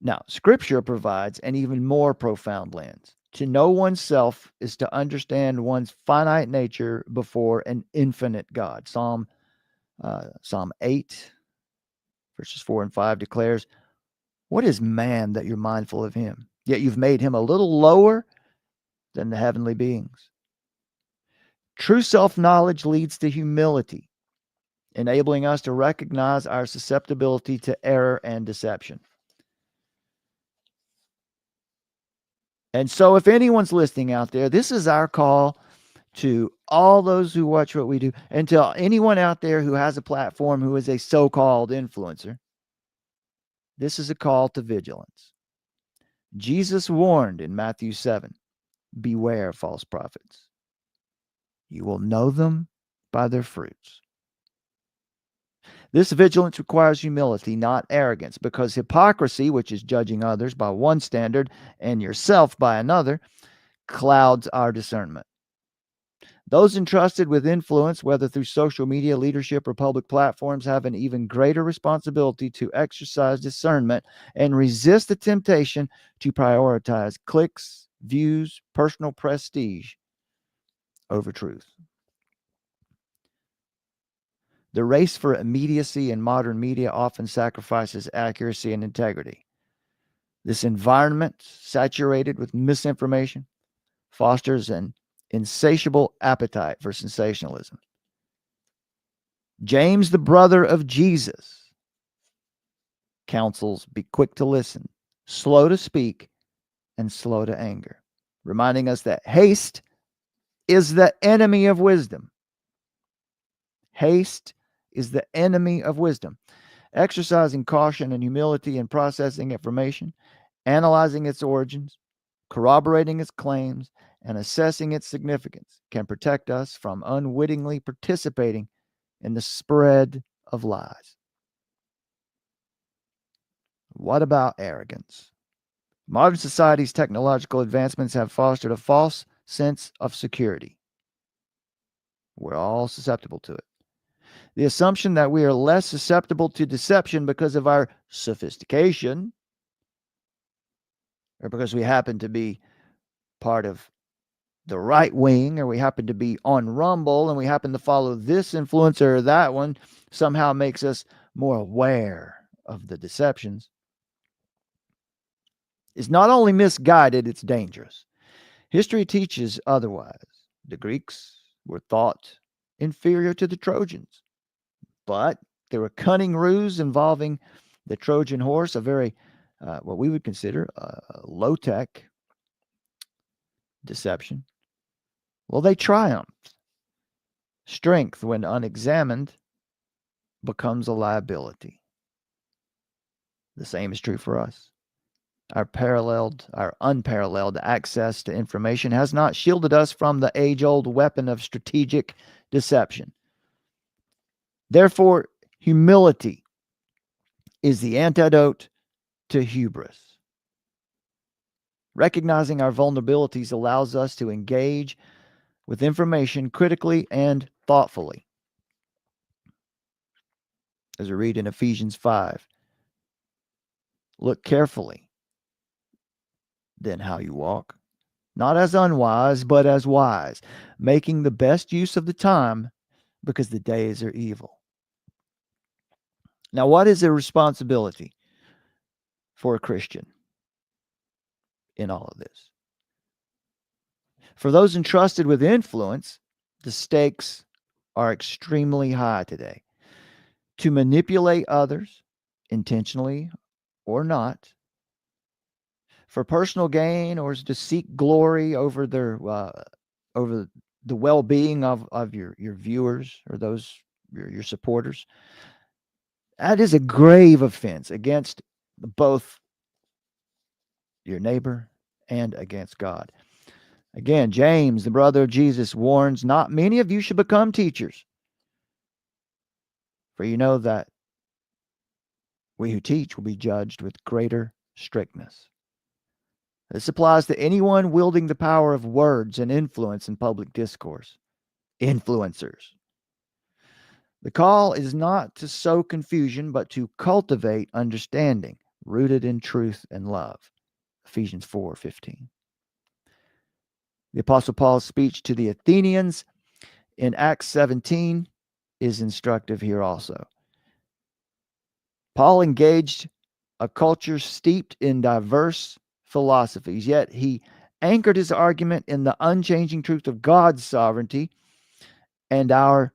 D: Now, Scripture provides an even more profound lens. To know oneself is to understand one's finite nature before an infinite God. Psalm 8, verses 4 and 5 declares, "What is man that you're mindful of him? Yet you've made him a little lower than the heavenly beings." True self-knowledge leads to humility, enabling us to recognize our susceptibility to error and deception. And so if anyone's listening out there, this is our call to all those who watch what we do, and to anyone out there who has a platform who is a so-called influencer. This is a call to vigilance. Jesus warned in Matthew 7, beware false prophets. You will know them by their fruits. This vigilance requires humility, not arrogance, because hypocrisy, which is judging others by one standard and yourself by another, clouds our discernment. Those entrusted with influence, whether through social media, leadership, or public platforms, have an even greater responsibility to exercise discernment and resist the temptation to prioritize clicks, views, personal prestige over truth. The race for immediacy in modern media often sacrifices accuracy and integrity. This environment, saturated with misinformation, fosters an insatiable appetite for sensationalism. James, the brother of Jesus, counsels, be quick to listen, slow to speak, and slow to anger, reminding us that haste is the enemy of wisdom. Haste is the enemy of wisdom. Exercising caution and humility in processing information, analyzing its origins, corroborating its claims, and assessing its significance can protect us from unwittingly participating in the spread of lies. What about arrogance? Modern society's technological advancements have fostered a false sense of security. We're all susceptible to it. The assumption that we are less susceptible to deception because of our sophistication, or because we happen to be part of the right wing, or we happen to be on Rumble and we happen to follow this influencer or that one, somehow makes us more aware of the deceptions, is not only misguided, it's dangerous. History teaches otherwise. The Greeks were thought inferior to the Trojans, but there were cunning ruse involving the Trojan horse, a very, what we would consider a low-tech deception. Well, they triumphed. Strength, when unexamined, becomes a liability. The same is true for us. Our unparalleled access to information has not shielded us from the age-old weapon of strategic deception. Therefore, humility is the antidote to hubris. Recognizing our vulnerabilities allows us to engage with information critically and thoughtfully. As we read in Ephesians 5, look carefully then how you walk, not as unwise, but as wise, making the best use of the time because the days are evil. Now, what is the responsibility for a Christian in all of this? For those entrusted with influence, the stakes are extremely high today. To manipulate others, intentionally or not, for personal gain or to seek glory over their over the well-being of your viewers or those your supporters, that is a grave offense against both your neighbor and against God. Again, James, the brother of Jesus, warns, not many of you should become teachers, for you know that we who teach will be judged with greater strictness. This applies to anyone wielding the power of words and influence in public discourse. Influencers. The call is not to sow confusion, but to cultivate understanding, rooted in truth and love. Ephesians 4:15. The Apostle Paul's speech to the Athenians in Acts 17 is instructive here also. Paul engaged a culture steeped in diverse philosophies, yet he anchored his argument in the unchanging truth of God's sovereignty and our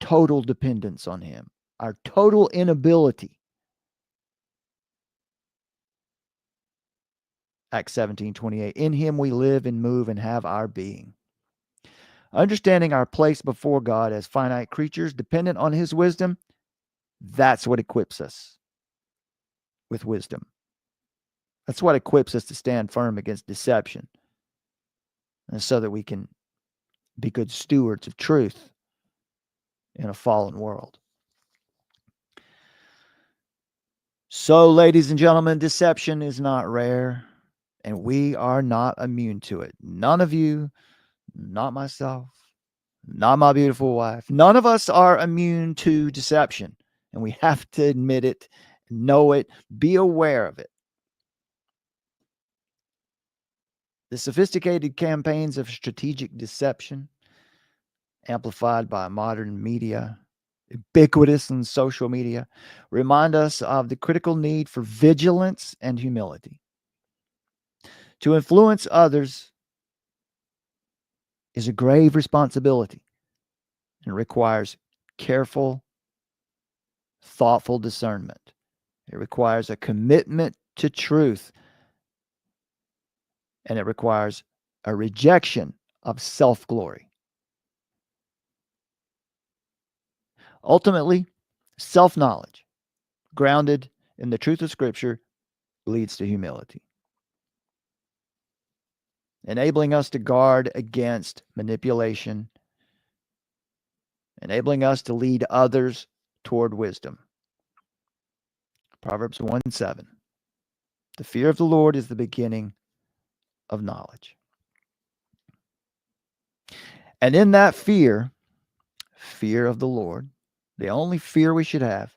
D: total dependence on him, our total inability. Acts 17:28. In him we live and move and have our being. Understanding our place before God as finite creatures dependent on his wisdom, that's what equips us with wisdom. That's what equips us to stand firm against deception, and so that we can be good stewards of truth in a fallen world. So, ladies and gentlemen, deception is not rare, and we are not immune to it. None of you, not myself, not my beautiful wife, none of us are immune to deception, and we have to admit it, know it, be aware of it. The sophisticated campaigns of strategic deception, amplified by modern media, ubiquitous in social media, remind us of the critical need for vigilance and humility. To influence others is a grave responsibility and requires careful, thoughtful discernment. It requires a commitment to truth, and it requires a rejection of self-glory. Ultimately, self-knowledge, grounded in the truth of Scripture, leads to humility, enabling us to guard against manipulation, enabling us to lead others toward wisdom. Proverbs 1:7. The fear of the Lord is the beginning of knowledge. And in that fear of the Lord, the only fear we should have,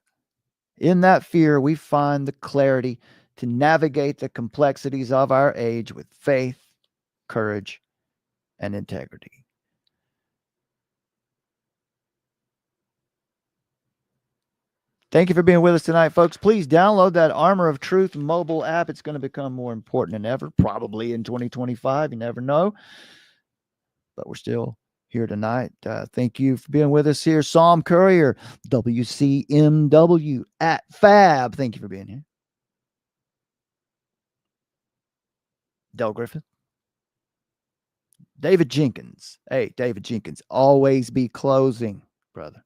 D: in that fear we find the clarity to navigate the complexities of our age with faith, courage, and integrity. Thank you for being with us tonight, folks. Please download that Armor of Truth mobile app. It's going to become more important than ever, probably in 2025. You never know. But we're still here tonight. Thank you for being with us here. Psalm Courier, WCMW at Fab. Thank you for being here. Del Griffith. David Jenkins. Hey, David Jenkins, always be closing, brother.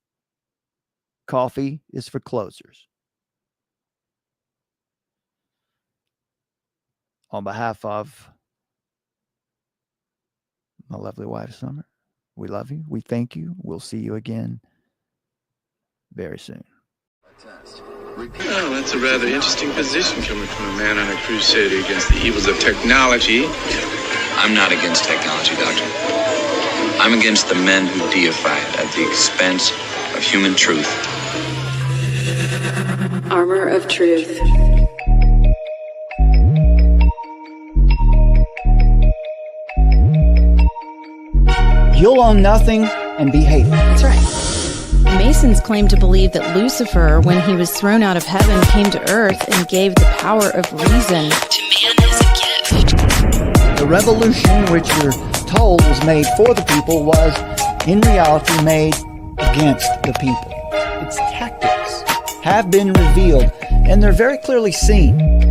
D: Coffee is for closers. On behalf of my lovely wife, Summer, we love you. We thank you. We'll see you again very soon.
A: Well, that's a rather interesting position coming from a man on a crusade against the evils of technology.
B: I'm not against technology, Doctor. I'm against the men who deify it at the expense of human truth.
C: Armor of Truth.
H: You'll own nothing and be hated.
E: That's right. Masons claim to believe that Lucifer, when he was thrown out of heaven, came to earth and gave the power of reason to man as a gift.
H: The revolution, which we're told was made for the people, was in reality made against the people. Its tactics have been revealed, and they're very clearly seen.